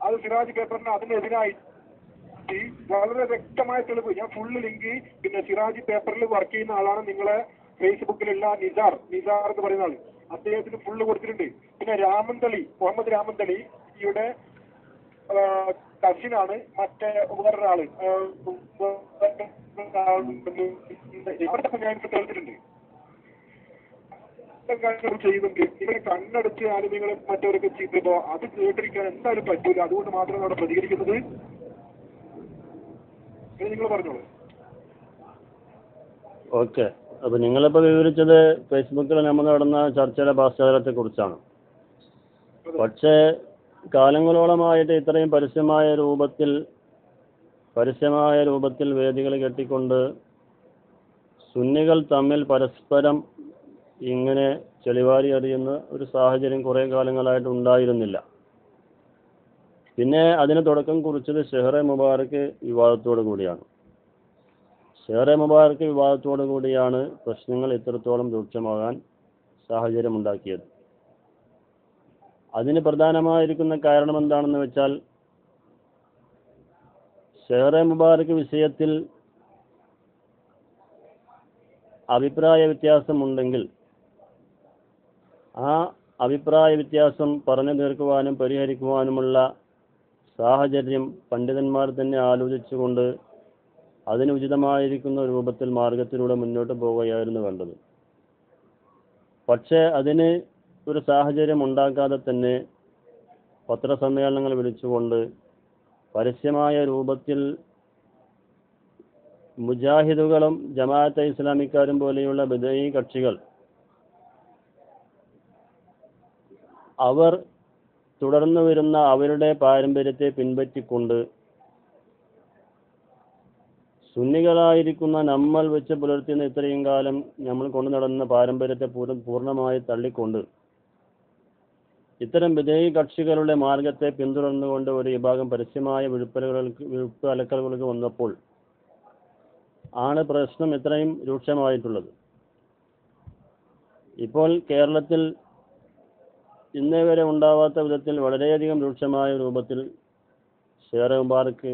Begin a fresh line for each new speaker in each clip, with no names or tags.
അത് സിറാജ് പേപ്പറിന് അതിനെതിരായി വളരെ വ്യക്തമായ തെളിവ്, ഞാൻ ഫുള്ള് ലിങ്ക്, പിന്നെ സിറാജ് പേപ്പറിൽ വർക്ക് ചെയ്യുന്ന ആളാണ് നിങ്ങളെ ഫേസ്ബുക്കിലുള്ള നിസാർ എന്ന് പറയുന്ന ആള്, അദ്ദേഹത്തിന് ഫുള്ള് കൊടുത്തിട്ടുണ്ട്. പിന്നെ മുഹമ്മദ് രാമന്തളിയുടെ കസിനാണ് മറ്റേ വേറൊരാള്, ഞാൻ തെളിഞ്ഞിട്ടുണ്ട്. ചെയ്യുന്നുണ്ട്. നിങ്ങളെ കണ്ണടച്ച് ആളുകൾ മറ്റവരൊക്കെ ചെയ്തപ്പോ അത് കേട്ടിരിക്കാൻ എന്തായാലും പറ്റൂല. അതുകൊണ്ട് മാത്രമാണ് അവിടെ പ്രതികരിക്കുന്നത്. നിങ്ങൾ പറഞ്ഞോളൂ.
ഓക്കെ, അപ്പൊ നിങ്ങളിപ്പോ വിവരിച്ചത് ഫേസ്ബുക്കിൽ നമ്മൾ നടന്ന ചർച്ചയുടെ പശ്ചാത്തലത്തെ കുറിച്ചാണ്. പക്ഷേ കാലങ്ങളോളമായിട്ട് ഇത്രയും പരസ്യമായ രൂപത്തിൽ വേദികൾ കെട്ടിക്കൊണ്ട് സുന്നികൾ തമ്മിൽ പരസ്പരം ഇങ്ങനെ ചെളിവാരി എറിയുന്ന ഒരു സാഹചര്യം കുറേ കാലങ്ങളായിട്ട് ഉണ്ടായിരുന്നില്ല. പിന്നെ അതിന് തുടക്കം കുറിച്ചത് ഷെഹ്റെ മുബാറക്ക് വിവാദത്തോടു കൂടിയാണ്. പ്രശ്നങ്ങൾ ഇത്രത്തോളം രൂക്ഷമാകാൻ സാഹചര്യമുണ്ടാക്കിയത്. അതിന് പ്രധാനമായിരിക്കുന്ന കാരണം എന്താണെന്ന് വെച്ചാൽ, ഷെഹ്റെ മുബാറക്ക് വിഷയത്തിൽ അഭിപ്രായ വ്യത്യാസമുണ്ടെങ്കിൽ ആ അഭിപ്രായ വ്യത്യാസം പറഞ്ഞു തീർക്കുവാനും പരിഹരിക്കുവാനുമുള്ള സാഹചര്യം പണ്ഡിതന്മാർ തന്നെ ആലോചിച്ചുകൊണ്ട് അതിനുചിതമായിരിക്കുന്ന രൂപത്തിൽ മാർഗത്തിലൂടെ മുന്നോട്ട് പോവുകയായിരുന്നു വേണ്ടത്. പക്ഷേ അതിന് ഒരു സാഹചര്യം ഉണ്ടാക്കാതെ തന്നെ പത്രസമ്മേളനങ്ങൾ വിളിച്ചുകൊണ്ട് പരസ്യമായ രൂപത്തിൽ മുജാഹിദുകളും ജമാഅത്തെ ഇസ്ലാമിക്കാരും പോലെയുള്ള ബിദ്ഈ കക്ഷികൾ അവർ തുടർന്നു വരുന്ന അവരുടെ പാരമ്പര്യത്തെ പിൻപറ്റിക്കൊണ്ട് സുന്നികളായിരിക്കുന്ന നമ്മൾ വെച്ച് പുലർത്തുന്ന ഇത്രയും കാലം നമ്മൾ കൊണ്ടു നടന്ന പാരമ്പര്യത്തെ പൂർണ്ണമായി തള്ളിക്കൊണ്ട് ഇത്തരം ബിദ്ഈ കക്ഷികളുടെ മാർഗത്തെ പിന്തുടർന്നുകൊണ്ട് ഒരു വിഭാഗം പരസ്യമായ വിഴുപ്പ് അലക്കലുകൾക്ക് വന്നപ്പോൾ ആണ് പ്രശ്നം ഇത്രയും രൂക്ഷമായിട്ടുള്ളത്. ഇപ്പോൾ കേരളത്തിൽ ഇന്നേ വരെ ഉണ്ടാവാത്ത വിധത്തിൽ വളരെയധികം രൂക്ഷമായ രൂപത്തിൽ ഷെഹ്റെ മുബാറക്ക്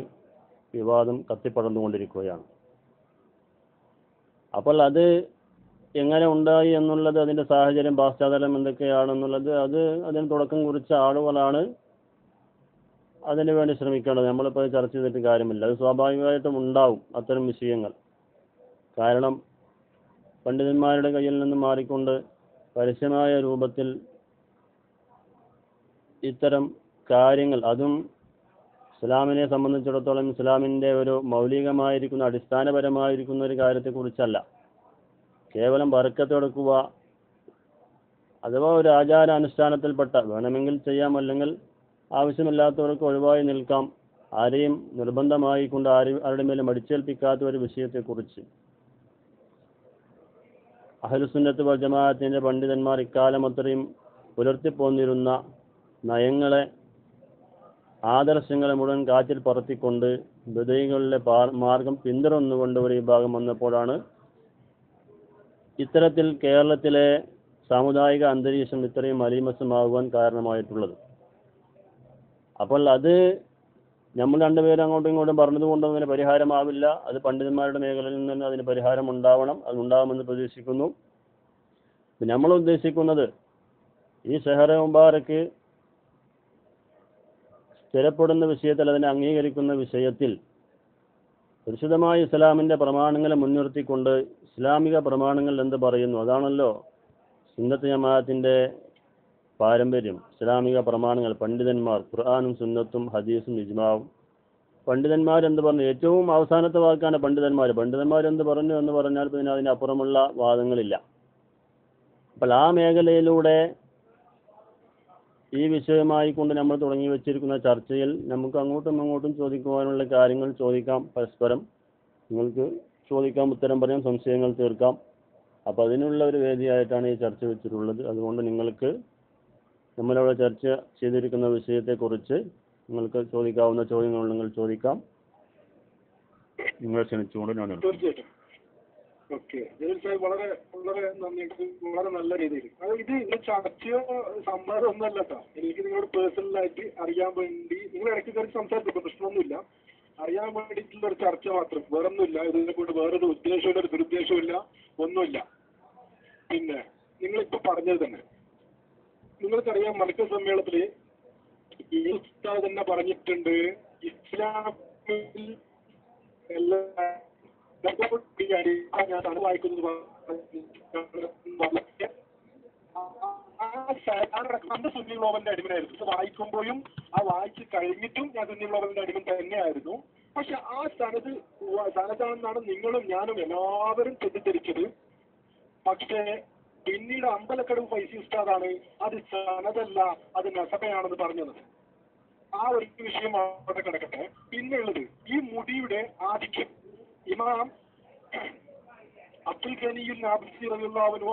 വിവാദം കത്തിപ്പടർന്നുകൊണ്ടിരിക്കുകയാണ്. അപ്പോൾ അത് എങ്ങനെ ഉണ്ടായി എന്നുള്ളത്, അതിൻ്റെ സാഹചര്യം പശ്ചാത്തലം എന്തൊക്കെയാണെന്നുള്ളത് അതിന് തുടക്കം കുറിച്ച ആളുകളാണ് അതിനു വേണ്ടി ശ്രമിക്കേണ്ടത്. നമ്മളിപ്പോൾ ചർച്ച ചെയ്തിട്ട് കാര്യമില്ല. അത് സ്വാഭാവികമായിട്ടും ഉണ്ടാവും അത്തരം വിഷയങ്ങൾ. കാരണം പണ്ഡിതന്മാരുടെ കയ്യിൽ നിന്ന് മാറിക്കൊണ്ട് പരസ്യമായ രൂപത്തിൽ ഇത്തരം കാര്യങ്ങൾ, അതും ഇസ്ലാമിനെ സംബന്ധിച്ചിടത്തോളം ഇസ്ലാമിൻ്റെ ഒരു മൗലികമായിരിക്കുന്ന അടിസ്ഥാനപരമായിരിക്കുന്ന ഒരു കാര്യത്തെക്കുറിച്ചല്ല, കേവലം ബർക്കത്തെടുക്കുക അഥവാ ഒരു ആചാരാനുഷ്ഠാനത്തിൽപ്പെട്ട, വേണമെങ്കിൽ ചെയ്യാം അല്ലെങ്കിൽ ആവശ്യമില്ലാത്തവർക്ക് ഒഴിവായി നിൽക്കാം, ആരെയും നിർബന്ധമായി കൊണ്ട് ആരുടെ മേലും അടിച്ചേൽപ്പിക്കാത്ത ഒരു വിഷയത്തെക്കുറിച്ച് അഹ്ലുസുന്നത്ത് വൽ ജമാഅത്തിന്റെ പണ്ഡിതന്മാർ ഇക്കാലം അത്രയും പുലർത്തിപ്പോന്നിരുന്ന നയങ്ങളെ, ആദർശങ്ങളെ മുഴുവൻ കാറ്റിൽ പറത്തിക്കൊണ്ട് ബിദ്ഈകളുടെ മാർഗം പിന്തുടർന്നുകൊണ്ട് ഒരു വിഭാഗം വന്നപ്പോഴാണ് ഇത്തരത്തിൽ കേരളത്തിലെ സാമുദായിക അന്തരീക്ഷം ഇത്രയും മലീമസമാകുവാൻ കാരണമായിട്ടുള്ളത്. അപ്പോൾ അത് നമ്മൾ രണ്ടുപേരും അങ്ങോട്ടും ഇങ്ങോട്ടും പറഞ്ഞതുകൊണ്ടും അതിന് പരിഹാരമാവില്ല. അത് പണ്ഡിതന്മാരുടെ മേഖലയിൽ നിന്ന് അതിന് പരിഹാരം ഉണ്ടാവണം. അത് ഉണ്ടാവുമെന്ന് പ്രതീക്ഷിക്കുന്നു. നമ്മൾ ഉദ്ദേശിക്കുന്നത് ഈ ഷെഹ്റെ മുബാറക്ക് സ്ഥിരപ്പെടുന്ന വിഷയത്തിൽ, അതിനെ അംഗീകരിക്കുന്ന വിഷയത്തിൽ പരിശുദ്ധമായ ഇസ്ലാമിൻ്റെ പ്രമാണങ്ങളെ മുൻനിർത്തിക്കൊണ്ട് ഇസ്ലാമിക പ്രമാണങ്ങൾ എന്ത് പറയുന്നു, അതാണല്ലോ സുന്നത്ത് ജമാഅത്തിൻ്റെ പാരമ്പര്യം. ഇസ്ലാമിക പ്രമാണങ്ങൾ, പണ്ഡിതന്മാർ, ഖുർആനും സുന്നത്തും ഹദീസും ഇജ്മാവും, പണ്ഡിതന്മാരെന്ത് പറഞ്ഞു, ഏറ്റവും അവസാനത്തെ വാക്കാണ് പണ്ഡിതന്മാരെന്ത് പറഞ്ഞു എന്ന് പറഞ്ഞാൽ പിന്നെ അതിനപ്പുറമുള്ള വാദങ്ങളില്ല. അപ്പോൾ ആ മേഖലയിലൂടെ ഈ വിഷയമായി കൊണ്ട് നമ്മൾ തുടങ്ങി വെച്ചിരിക്കുന്ന ചർച്ചയിൽ നമുക്ക് അങ്ങോട്ടും ഇങ്ങോട്ടും ചോദിക്കുവാനുള്ള കാര്യങ്ങൾ ചോദിക്കാം, പരസ്പരം നിങ്ങൾക്ക് ചോദിക്കാം, ഉത്തരം പറയാം, സംശയങ്ങൾ തീർക്കാം. അപ്പോൾ അതിനുള്ള ഒരു വേദിയായിട്ടാണ് ഈ ചർച്ച വെച്ചിട്ടുള്ളത്. അതുകൊണ്ട് നിങ്ങൾക്ക് നമ്മളവിടെ ചർച്ച ചെയ്തിരിക്കുന്ന വിഷയത്തെക്കുറിച്ച് നിങ്ങൾക്ക് ചോദിക്കാവുന്ന ചോദ്യങ്ങളുണ്ടെങ്കിൽ ചോദിക്കാം. നിങ്ങളെ ക്ഷണിച്ചുകൊണ്ട് ഞാൻ
തീർച്ചയായിട്ടും ഓക്കെ, വളരെ വളരെ നന്ദിയുണ്ട്. വളരെ നല്ല രീതിയിൽ അത് ഇത് ചർച്ചയോ സംവാദം ഒന്നല്ല കേട്ടോ. എനിക്ക് നിങ്ങളോട് പേഴ്സണലായിട്ട് അറിയാൻ വേണ്ടി നിങ്ങൾ ഇടയ്ക്ക് കയറി സംസാരിക്കും, പ്രശ്നമൊന്നുമില്ല. അറിയാൻ വേണ്ടിയിട്ടുള്ള ഒരു ചർച്ച മാത്രം, വേറൊന്നുമില്ല. ഇതിനെ കൊണ്ട് വേറൊരു ഉദ്ദേശമില്ല, ഒരു ദുരുദ്ദേശമില്ല, ഒന്നുമില്ല. പിന്നെ നിങ്ങളിപ്പോ പറഞ്ഞത് തന്നെ നിങ്ങൾക്കറിയാം, മലക്കൽ സമ്മേളനത്തില് ഈ ഉസ്താദ് തന്നെ പറഞ്ഞിട്ടുണ്ട്, ഇസ്ലാമിൽ എല്ലാ ഞാൻ വായിക്കുന്നത് അന്ന് സുന്നി ഗ്ലോബലിന്റെ അടിമനായിരുന്നു. ഇത് വായിക്കുമ്പോഴും ആ വായിച്ച് കഴിഞ്ഞിട്ടും ഞാൻ സുന്നി ഗ്ലോബലിന്റെ അടിമൻ തന്നെയായിരുന്നു. പക്ഷെ ആ സനതാണെന്നാണ് നിങ്ങളും ഞാനും എല്ലാവരും തെറ്റിദ്ധരിച്ചത്. പക്ഷേ പിന്നീട് അമ്പലക്കടവ് ഫൈസി ഉസ്താദാണ് അത് സനതല്ല, അത് നസബയാണെന്ന് പറഞ്ഞത്. ആ ഒരു വിഷയം അവിടെ കിടക്കട്ടെ. പിന്നെയുള്ളത് ഈ മുടിയുടെ ആധിക്യം. ഇമാം അബ്ദുൽ ഖനിയുൽ നാബിസി റളിയല്ലാഹു അൻഹു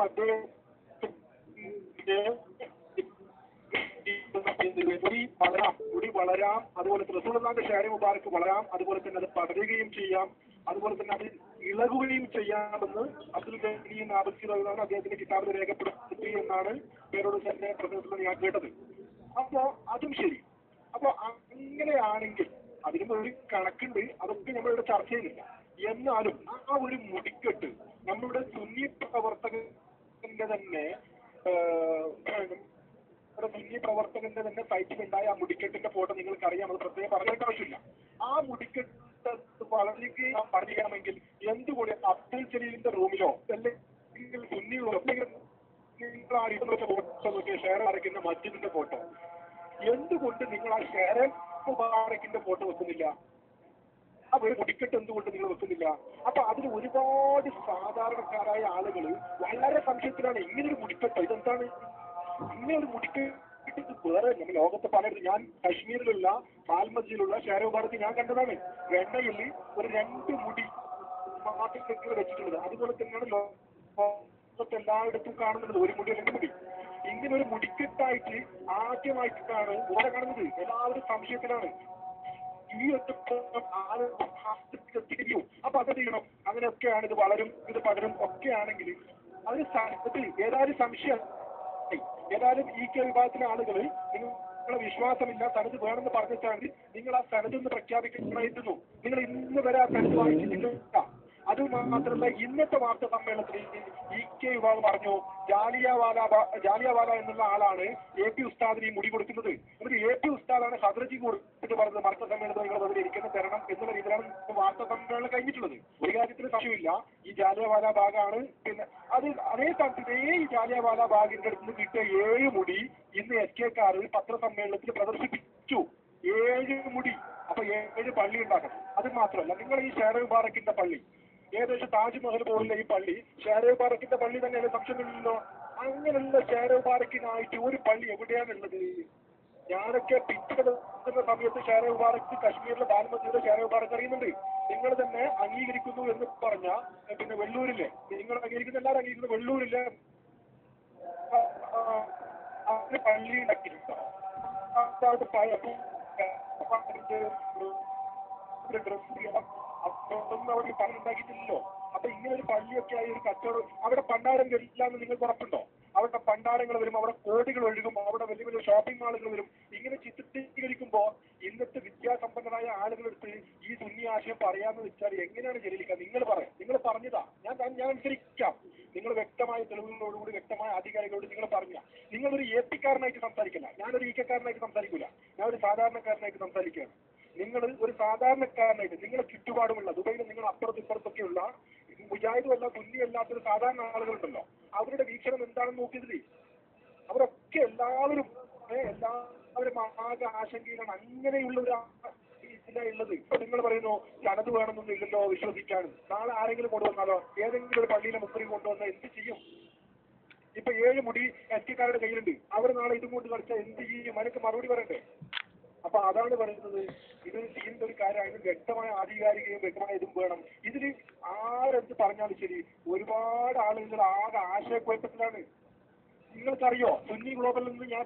മുടി വളരാം, അതുപോലെ റസൂലുള്ളാഹിന്റെ ഷാരി മുബാറക്ക് വളരാം, അതുപോലെ തന്നെ അത് പടരുകയും ചെയ്യാം, അതുപോലെ തന്നെ അത് ഇളകുകയും ചെയ്യാമെന്ന് അബ്ദുൽ ഖനി നാബിസി റളിയല്ലാഹു അൻഹു അദ്ദേഹത്തിന്റെ കിതാബിൽ രേഖപ്പെടുത്തി എന്നാണ് പേരോട് തന്നെ പ്രസംഗത്തിൽ ഞാൻ കേട്ടത്. അപ്പോ അതും ശരി. അപ്പൊ അങ്ങനെയാണെങ്കിൽ അതിനും ഒരു കണക്കുണ്ട്, അതൊക്കെ നമ്മളിവിടെ ചർച്ച ചെയ്യുന്നില്ല. എന്നാലും ആ ഒരു മുടിക്കെട്ട് നമ്മുടെ സുന്നി പ്രവർത്തകന്റെ തന്നെ സുന്നി പ്രവർത്തകന്റെ തന്നെ സൈറ്റിലുണ്ടായ ആ മുടിക്കെട്ടിന്റെ ഫോട്ടോ നിങ്ങൾക്ക് അറിയാം, അത് പ്രത്യേകം പറയേണ്ട ആവശ്യമില്ല. ആ മുടിക്കെട്ട് പറയാമെങ്കിൽ എന്തുകൂടി അബ്ദുൽ ജലീലിന്റെ റൂമിലോ അല്ലെങ്കിൽ സുന്നികളോ അല്ലെങ്കിൽ നിങ്ങൾ ആ ഇരുന്ന ഫോട്ടോ നോക്കിയ ഷെയർ അടയ്ക്കുന്ന മസ്ജിദിന്റെ ഫോട്ടോ, എന്തുകൊണ്ട് നിങ്ങൾ ആ ഷെയർ മുബാറക്കിന്റെ ഫോട്ടോ വെക്കുന്നില്ല? ആ ഒരു മുടിക്കെട്ട് എന്തുകൊണ്ട് നിങ്ങൾ വെക്കുന്നില്ല? അപ്പൊ അതിന് ഒരുപാട് സാധാരണക്കാരായ ആളുകൾ വളരെ സംശയത്തിലാണ്. ഇങ്ങനൊരു മുടിക്കെട്ടോ, ഇതെന്താണ് ഇങ്ങനെ ഒരു മുടിക്കെട്ട്? വേറെ നമ്മൾ ലോകത്തെ പലയിടത്തും, ഞാൻ കശ്മീരിലുള്ള പാൽമജിയിലുള്ള ഷെയർ മുബാറക്ക് ഞാൻ കണ്ടതാണ്. വെണ്ണയിൽ ഒരു 2 മുടി മാത്രം വെച്ചിട്ടുള്ളത്. അതുപോലെ തന്നെയാണ് ലോകത്തെ എല്ലായിടത്തും കാണുന്നത്, ഒരു മുടി 2 മുടി. ഇങ്ങനെ ഒരു മുടിക്കെട്ടായിട്ട് ആദ്യമായിട്ടാണ് ഇവിടെ കാണുന്നത്. എല്ലാവരും സംശയത്തിലാണ്. ഈ അപ്പൊ അത് ചെയ്യണം, അങ്ങനെയൊക്കെയാണ് ഇത് വളരും, ഇത് പകരും ഒക്കെ ആണെങ്കിൽ അതിന് ഏതായാലും സംശയം, ഏതായാലും ഈ വിഭാഗത്തിലെ ആളുകൾ നിങ്ങളെ വിശ്വാസമില്ല, സനത് വേണമെന്ന് പറഞ്ഞിട്ടാണ് നിങ്ങൾ ആ സനത് എന്ന് പ്രഖ്യാപിക്കണമായിരുന്നു. നിങ്ങൾ ഇന്ന് വരെ ആ സനത് വായിച്ചിട്ടില്ല. അത് മാത്രമല്ല, ഇന്നത്തെ വാർത്താ സമ്മേളനത്തിൽ ഇ.കെ. വിഭാഗം പറഞ്ഞു ജാലിയവാല എന്നുള്ള ആളാണ് AP ഉസ്താദിന് ഈ മുടി കൊടുക്കുന്നത്. എന്നിട്ട് AP ഉസ്താദാണ് ഹദ്രജി കൊടുത്തിട്ട് പറഞ്ഞത് വാർത്താ സമ്മേളനത്തിൽ നിങ്ങൾ അതിൽ ഇരിക്കുന്ന തരണം എന്നുള്ള രീതിയിലാണ് വാർത്താ സമ്മേളനം കഴിഞ്ഞിട്ടുള്ളത്. ഒരു കാര്യത്തിന് സംശയമില്ല, ഈ ജാലിയവാല ബാഗാണ്. പിന്നെ അതേ സ്ഥാനത്ത് ഈ ജാലിയവാല ബാഗിന്റെ അടുത്ത് നിന്ന് കിട്ടിയ 7 മുടി ഇന്ന് SK-ക്കാർ പത്രസമ്മേളനത്തിൽ പ്രദർശിപ്പിച്ചു. 7 മുടി. അപ്പൊ 7 പള്ളി ഉണ്ടാക്കണം. അത് മാത്രമല്ല, നിങ്ങൾ ഈ ഷെയർ മുബാറക്കിന്റെ പള്ളി, ഏകദേശം താജ്മഹൽ പോലുള്ള ഈ പള്ളി ഷെയർ മുബാറക്കിന്റെ പള്ളി തന്നെയാണ്, സംശയമില്ലല്ലോ. അങ്ങനെയുള്ള ഷെയർ മുബാറക്കിനായിട്ട് ഒരു പള്ളി എവിടെയാണുള്ളത്? ഞാനൊക്കെ പിറ്റുന്ന സമയത്ത് ഷെയർ മുബാറക്ക് കശ്മീരിലെ ബാൽമതിയുടെ ഷെയർ മുബാറക്ക് അറിയുന്നുണ്ട്. നിങ്ങൾ തന്നെ അംഗീകരിക്കുന്നു എന്ന് പറഞ്ഞ പിന്നെ വെള്ളൂരിലെ, നിങ്ങൾ അംഗീകരിക്കുന്ന എല്ലാവരും അംഗീകരിക്കുന്ന വെള്ളൂരിലെ പള്ളി ഉണ്ടാക്കിയിട്ടുണ്ടോ? അതൊന്നും അവിടെ പണുണ്ടാക്കിയിട്ടില്ലല്ലോ. അപ്പൊ ഇങ്ങനെ ഒരു പള്ളിയൊക്കെ ആയി ഒരു കച്ചവടം, അവിടെ പണ്ടാരം വരില്ലാന്ന് നിങ്ങൾക്ക് ഉറപ്പുണ്ടോ? അവിടെ പണ്ടാരങ്ങൾ വരും, അവിടെ കോടികൾ ഒഴുകും, അവിടെ വലിയ വലിയ ഷോപ്പിംഗ് മാളുകൾ വരും. ഇങ്ങനെ ചിത്രീകരിക്കുമ്പോ ഇന്നത്തെ വിദ്യാസമ്പന്നരായ ആളുകളെടുത്ത് ഈ സുന്നി ആശയം പറയാന്ന് വെച്ചാൽ എങ്ങനെയാണ് ജലീലിക്കുക? നിങ്ങൾ പറഞ്ഞതാ, ഞാൻ അനുസരിക്കാം. നിങ്ങൾ വ്യക്തമായ തെളിവുകളോടുകൂടി വ്യക്തമായ അധികാരികളോട് നിങ്ങൾ പറഞ്ഞ, നിങ്ങളൊരു AP-ക്കാരനായിട്ട് സംസാരിക്കില്ല, ഞാനൊരു EK-ക്കാരനായിട്ട് സംസാരിക്കില്ല, ഞാൻ ഒരു സാധാരണക്കാരനായിട്ട് സംസാരിക്കുകയാണ്. നിങ്ങൾ ഒരു സാധാരണക്കാരനായിട്ട് നിങ്ങളെ ചുറ്റുപാടുമുള്ള ദുബൈയിൽ നിങ്ങൾ അപ്പുറത്തും ഇപ്പുറത്തൊക്കെയുള്ള മുജാഹിദുമല്ല സുന്നിയല്ലാത്തൊരു സാധാരണ ആളുകളുണ്ടല്ലോ, അവരുടെ വീക്ഷണം എന്താണെന്ന് നോക്കിയതിൽ അവരൊക്കെ എല്ലാവരും ആകെ ആശങ്കയിലാണ്. അങ്ങനെയുള്ള ഒരു ഇതിലുള്ളത്. ഇപ്പൊ നിങ്ങൾ പറയുന്നു സനത് വേണമെന്നൊന്നും ഇല്ലല്ലോ വിശ്വസിക്കാൻ. നാളെ ആരെങ്കിലും കൊണ്ടുവന്നാലോ, ഏതെങ്കിലും ഒരു പള്ളിയിലെ മുസ്ലിം കൊണ്ടുവന്നാൽ എന്ത് ചെയ്യും? ഇപ്പൊ 7 മുടി SK-ക്കാരുടെ കയ്യിലുണ്ട്, അവർ നാളെ ഇതും കൊണ്ട് കളിച്ചാൽ എന്ത് ചെയ്യും? അതിനൊക്കെ മറുപടി പറയണ്ടേ? അപ്പൊ അതാണ് പറയുന്നത്, ഇത് ചെയ്യുന്ന ഒരു കാര്യമാണ്. വ്യക്തമായ ആധികാരികയും വ്യക്തമായ ഇതും വേണം. ഇതിൽ ആരെന്ത് പറഞ്ഞാലും ശരി, ഒരുപാട് ആളുകൾ ആകെ ആശയക്കുഴപ്പത്തിലാണ്. നിങ്ങൾക്കറിയോ, സുന്നി ഗ്ലോബലിൽ നിന്ന് ഞാൻ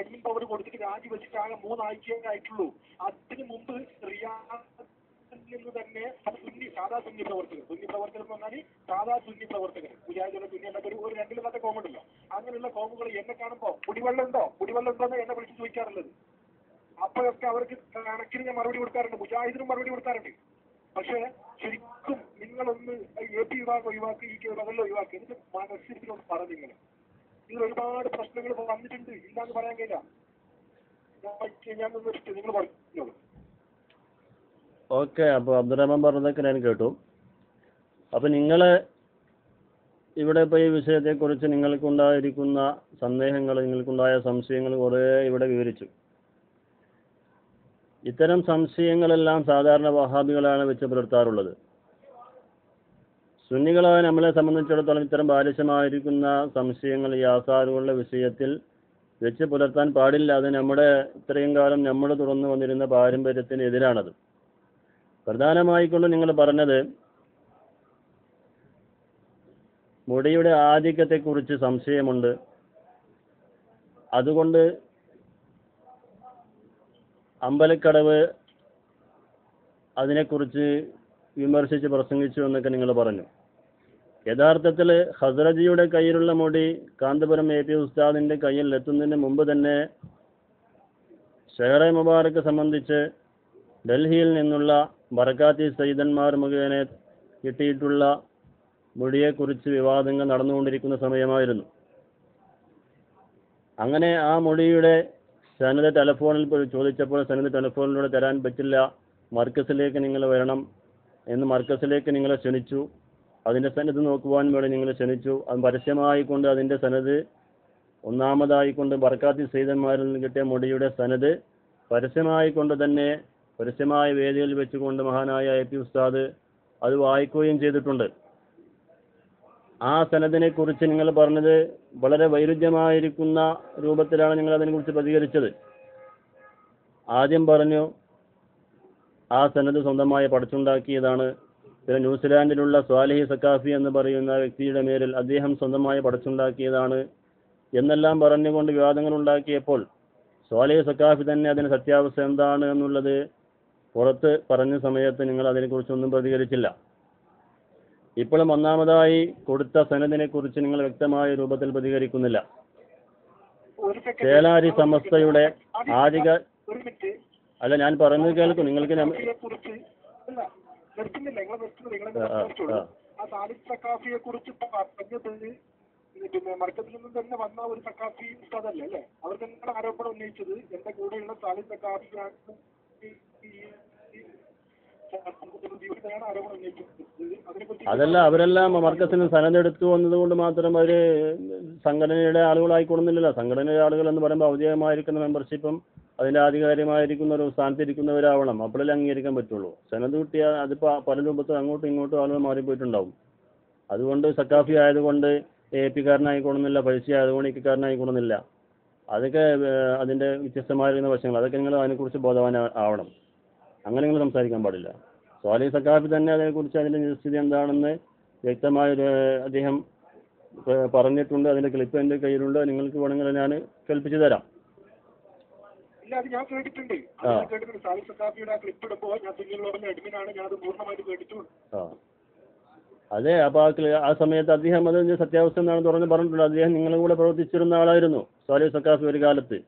അഡ്മിൻ പവർ കൊടുത്തിട്ട് രാജി വെച്ചിട്ട് ആകെ 3 ആഴ്ചയേ ആയിട്ടുള്ളൂ. അതിന് മുമ്പ് റിയാദ് നിന്ന് തന്നെ സാധാ സുന്നി പ്രവർത്തകർ എന്ന് പറഞ്ഞാൽ സാധാ സുന്നി പ്രവർത്തകർ മുജാഹിദിന്റെ സുന്നി എന്നൊക്കെ ഒരു രണ്ടിലത്തെ കോമുണ്ടല്ലോ. അങ്ങനെയുള്ള കോമുകൾ എന്നെ കാണുമ്പോൾ കുടിവെള്ളം ഉണ്ടോ എന്ന് എന്നെ വിളിച്ച് ചോദിക്കാറുള്ളത്. അപ്പോഴൊക്കെ അവർക്ക് കണക്കിന് ഞാൻ മറുപടി കൊടുക്കാറുണ്ട്, മുജാഹിദിനും മറുപടി കൊടുക്കാറുണ്ട്. പക്ഷേ ശരിക്കും നിങ്ങളൊന്ന് AP വിഭാഗം ഒഴിവാക്കി, ഈ വിഭാഗം ഒഴിവാക്കി, എന്നിട്ട് മനസ്സിലൊന്ന് പറ. നിങ്ങൾ ഒരുപാട് പ്രശ്നങ്ങൾ വന്നിട്ടുണ്ട്, ഇല്ലാന്ന് പറയാൻ കഴിയില്ല. ഞാൻ നിങ്ങൾ പറഞ്ഞു.
ഓക്കെ, അപ്പോൾ അബ്ദുറഹ്മാൻ പറഞ്ഞതൊക്കെ ഞാൻ കേട്ടു. അപ്പോൾ നിങ്ങൾ ഇവിടെ ഇപ്പോൾ ഈ വിഷയത്തെക്കുറിച്ച് നിങ്ങൾക്കുണ്ടായിരിക്കുന്ന സന്ദേഹങ്ങൾ, നിങ്ങൾക്കുണ്ടായ സംശയങ്ങൾ കുറേ ഇവിടെ വിവരിച്ചു. ഇത്തരം സംശയങ്ങളെല്ലാം സാധാരണ വഹാബികളാണ് വെച്ച് പുലർത്താറുള്ളത്. സുന്നികളായ നമ്മളെ സംബന്ധിച്ചിടത്തോളം ഇത്തരം ബാലിശമായിരിക്കുന്ന സംശയങ്ങൾ ഈ ആസാറുകളുടെ വിഷയത്തിൽ വെച്ച് പുലർത്താൻ പാടില്ല. അത് നമ്മുടെ ഇത്രയും കാലം നമ്മൾ തുറന്നു വന്നിരുന്ന പാരമ്പര്യത്തിന് എതിരാണത്. പ്രധാനമായിക്കൊണ്ട് നിങ്ങൾ പറഞ്ഞത് മുടിയുടെ ആധിക്യത്തെക്കുറിച്ച് സംശയമുണ്ട്, അതുകൊണ്ട് അമ്പലക്കടവ് അതിനെക്കുറിച്ച് വിമർശിച്ച് പ്രസംഗിച്ചു എന്നൊക്കെ നിങ്ങൾ പറഞ്ഞു. യഥാർത്ഥത്തിൽ ഹസ്രജിയുടെ കയ്യിലുള്ള മുടി കാന്തപുരം AP ഉസ്താദിൻ്റെ കയ്യിൽ എത്തുന്നതിന് മുമ്പ് തന്നെ ഷെഹറെ മുബാറക്ക് സംബന്ധിച്ച് ഡൽഹിയിൽ നിന്നുള്ള ബറക്കാത്തി സയ്യിദന്മാർ മുഖേന കിട്ടിയിട്ടുള്ള മുടിയെക്കുറിച്ച് വിവാദങ്ങൾ നടന്നുകൊണ്ടിരിക്കുന്ന സമയമായിരുന്നു. അങ്ങനെ ആ മുടിയുടെ സനത് ടെലഫോണിൽ ചോദിച്ചപ്പോൾ സനത് ടെലഫോണിലൂടെ തരാൻ പറ്റില്ല, മർക്കസിലേക്ക് നിങ്ങൾ വരണം എന്ന് മർക്കസിലേക്ക് നിങ്ങളെ ക്ഷണിച്ചു. അതിൻ്റെ സനത് നോക്കുവാൻ വേണ്ടി നിങ്ങൾ ക്ഷണിച്ചു. അത് പരസ്യമായിക്കൊണ്ട് അതിൻ്റെ സനത് ഒന്നാമതായിക്കൊണ്ട് ബർക്കാത്തി സയ്യിദന്മാരിൽ നിന്ന് കിട്ടിയ മുടിയുടെ സനത് പരസ്യമായിക്കൊണ്ട് തന്നെ പരസ്യമായ വേദിയിൽ വെച്ചുകൊണ്ട് മഹാനായ AP ഉസ്താദ് അത് വായിക്കുകയും ചെയ്തിട്ടുണ്ട്. ആ സനദിനെ കുറിച്ച് നിങ്ങൾ പറഞ്ഞത് വളരെ വൈരുദ്ധ്യമായിരിക്കുന്ന രൂപത്തിലാണ് നിങ്ങൾ അതിനെക്കുറിച്ച് പ്രതികരിച്ചത്. ആദ്യം പറഞ്ഞു ആ സനദ് സ്വന്തമായി പടച്ചുണ്ടാക്കിയതാണ്. പിന്നെ ന്യൂസിലാൻഡിലുള്ള സ്വാലിഹി സക്കാഫി എന്ന് പറയുന്ന വ്യക്തിയുടെ മേലിൽ അദ്ദേഹം സ്വന്തമായി പടച്ചുണ്ടാക്കിയതാണ് എന്നെല്ലാം പറഞ്ഞുകൊണ്ട് വിവാദങ്ങൾ ഉണ്ടാക്കിയപ്പോൾ സ്വാലിഹി സക്കാഫി തന്നെ അതിന് സത്യാവസ്ഥ എന്താണ് എന്നുള്ളത് പുറത്ത് പറഞ്ഞ സമയത്ത് നിങ്ങൾ അതിനെക്കുറിച്ചൊന്നും പ്രതികരിച്ചില്ല. ഇപ്പോഴും ഒന്നാമതായി കൊടുത്ത സനദിനെ കുറിച്ച് നിങ്ങൾ വ്യക്തമായ രൂപത്തിൽ പ്രതികരിക്കുന്നില്ല. ചേലാരി സമസ്തയുടെ ആധിക അല്ല, ഞാൻ പറയുന്നത് കേൾക്കും. നിങ്ങൾക്ക്
പിന്നെ മർക്കത്തിൽ നിന്നും തന്നെ വന്ന ഒരു സക്കാഫി ഉസ്താദല്ലേ അല്ലേ? അവർ തന്നെ ആരോപണം ഉന്നയിച്ചത് എന്റെ കൂടെയുള്ള സാലിഹ് സക്കാഫിയാണ് ആരോപണം ഉന്നയിച്ചത്.
അതല്ല, അവരെല്ലാം മർക്കസിന് സനതെടുത്തു വന്നതുകൊണ്ട് മാത്രം അവർ സംഘടനയുടെ ആളുകളായിക്കൊള്ളുന്നില്ലല്ലോ. സംഘടനയുടെ ആളുകൾ എന്ന് പറയുമ്പോൾ ഔദ്യോഗികമായിരിക്കുന്ന മെമ്പർഷിപ്പും അതിൻ്റെ ആധികാരികമായിരിക്കുന്ന ഒരു സ്ഥാനത്തിരിക്കുന്നവരാവണം. അപ്പോഴല്ലേ അംഗീകരിക്കാൻ പറ്റുള്ളൂ. സനത് കിട്ടിയാൽ അതിപ്പോൾ പല രൂപത്തിൽ അങ്ങോട്ടും ഇങ്ങോട്ടും ആളുകൾ മാറിപ്പോയിട്ടുണ്ടാവും. അതുകൊണ്ട് സക്കാഫി ആയതുകൊണ്ട് AP കാരനായിക്കൊള്ളുന്നില്ല, പൈസ ആയതുകൊണ്ട് ഇക്കാരനായിക്കൊള്ളുന്നില്ല. അതൊക്കെ അതിൻ്റെ വ്യത്യസ്തമായിരിക്കുന്ന വശങ്ങൾ. അതൊക്കെ നിങ്ങൾ അതിനെക്കുറിച്ച് ബോധവാനാവണം. അങ്ങനെ നിങ്ങൾ സംസാരിക്കാൻ പാടില്ല. സ്വാലിഹ് സക്കാഫി തന്നെ അതിനെക്കുറിച്ച് അതിൻ്റെ നിജസ്ഥിതി എന്താണെന്ന് വ്യക്തമായ അദ്ദേഹം പറഞ്ഞിട്ടുണ്ട്. അതിൻ്റെ ക്ലിപ്പ് എൻ്റെ കയ്യിലുണ്ട്. നിങ്ങൾക്ക് വേണമെങ്കിൽ ഞാൻ കേൾപ്പിച്ചു തരാം.
ഇല്ല, അത് ഞാൻ കേട്ടിട്ടുണ്ട്. സാലിഹ് സക്കാഫിയുടെ ആ ക്ലിപ്പ് ഇടുമ്പോൾ ഞാൻ സുന്നികളുടെ അഡ്മിനാണ്, ഞാൻ അത് പൂർണ്ണമായിട്ട് കേട്ടിട്ടുണ്ട്.
അതെ, അപ്പോൾ ആ സമയത്ത് അദ്ദേഹം അതിൻ്റെ സത്യാവസ്ഥ എന്നാണ് തുറന്ന് പറഞ്ഞിട്ടുണ്ട്. അദ്ദേഹം നിങ്ങളും കൂടെ പ്രവർത്തിച്ചിരുന്ന ആളായിരുന്നു സ്വാലിഹ് സക്കാഫി ഒരു കാലത്ത്.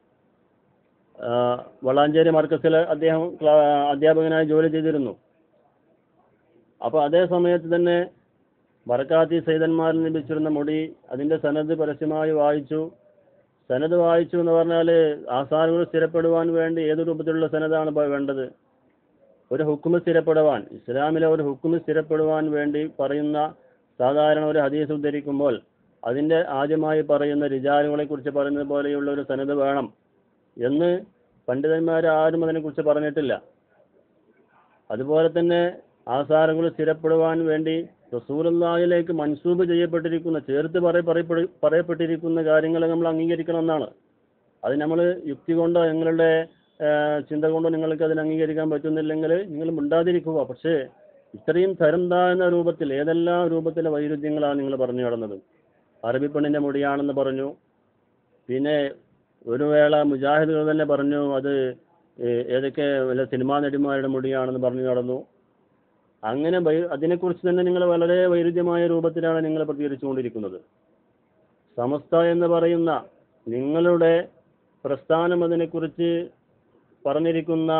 വളാഞ്ചേരി മർക്കസിൽ അദ്ദേഹം അധ്യാപകനായി ജോലി ചെയ്തിരുന്നു. അപ്പോൾ അതേ സമയത്ത് തന്നെ ബറക്കാത്തി സയ്യിദന്മാരിൽ ലഭിച്ചിരുന്ന മുടി അതിൻ്റെ സനത് പരസ്യമായി വായിച്ചു. സനത് വായിച്ചു എന്ന് പറഞ്ഞാൽ ആസാറുകൾ സ്ഥിരപ്പെടുവാൻ വേണ്ടി ഏത് രൂപത്തിലുള്ള സനതാണ് വേണ്ടത്? ഒരു ഹുക്കുമ് സ്ഥിരപ്പെടുവാൻ, ഇസ്ലാമിലെ ഒരു ഹുക്കുമ് സ്ഥിരപ്പെടുവാൻ വേണ്ടി പറയുന്ന സാധാരണ ഒരു ഹദീസ് ഉദ്ധരിക്കുമ്പോൾ അതിൻ്റെ ആദ്യമായി പറയുന്ന റിജാലുകളെ കുറിച്ച് പറയുന്നത് പോലെയുള്ള ഒരു സനത് വേണം എന്ന് പണ്ഡിതന്മാർ ആരും അതിനെക്കുറിച്ച് പറഞ്ഞിട്ടില്ല. അതുപോലെ തന്നെ ആസാറുകൾ സ്ഥിരപ്പെടുവാൻ വേണ്ടി റസൂലുള്ളാഹിയിലേക്ക് മൻസൂബ് ചെയ്യപ്പെട്ടിരിക്കുന്ന, ചേർത്ത് പറയപ്പെട്ടിരിക്കുന്ന കാര്യങ്ങൾ നമ്മൾ അംഗീകരിക്കണമെന്നാണ്. അത് നമ്മൾ യുക്തി കൊണ്ടോ നിങ്ങളുടെ ചിന്ത കൊണ്ടോ നിങ്ങൾക്ക് അതിന് അംഗീകരിക്കാൻ പറ്റുന്നില്ലെങ്കിൽ നിങ്ങൾ മിണ്ടാതിരിക്കുക. പക്ഷേ ഇത്രയും തരം താഴ്ന്ന രൂപത്തിൽ ഏതെല്ലാം രൂപത്തിലെ വൈരുദ്ധ്യങ്ങളാണ് നിങ്ങൾ പറഞ്ഞു നടന്നത്. അറബി പെണ്ണിൻ്റെ മുടിയാണെന്ന് പറഞ്ഞു. പിന്നെ ഒരു വേള മുജാഹിദുകൾ തന്നെ പറഞ്ഞു അത് ഏതൊക്കെ വല്ല സിനിമാ നടിമാരുടെ മുടിയാണെന്ന് പറഞ്ഞു നടന്നു. അങ്ങനെ അതിനെക്കുറിച്ച് തന്നെ നിങ്ങൾ വളരെ വൈരുദ്ധ്യമായ രൂപത്തിലാണ് നിങ്ങൾ പ്രതികരിച്ചുകൊണ്ടിരിക്കുന്നത്. സമസ്ത എന്ന് പറയുന്ന നിങ്ങളുടെ പ്രസ്ഥാനം അതിനെക്കുറിച്ച് പറഞ്ഞിരിക്കുന്ന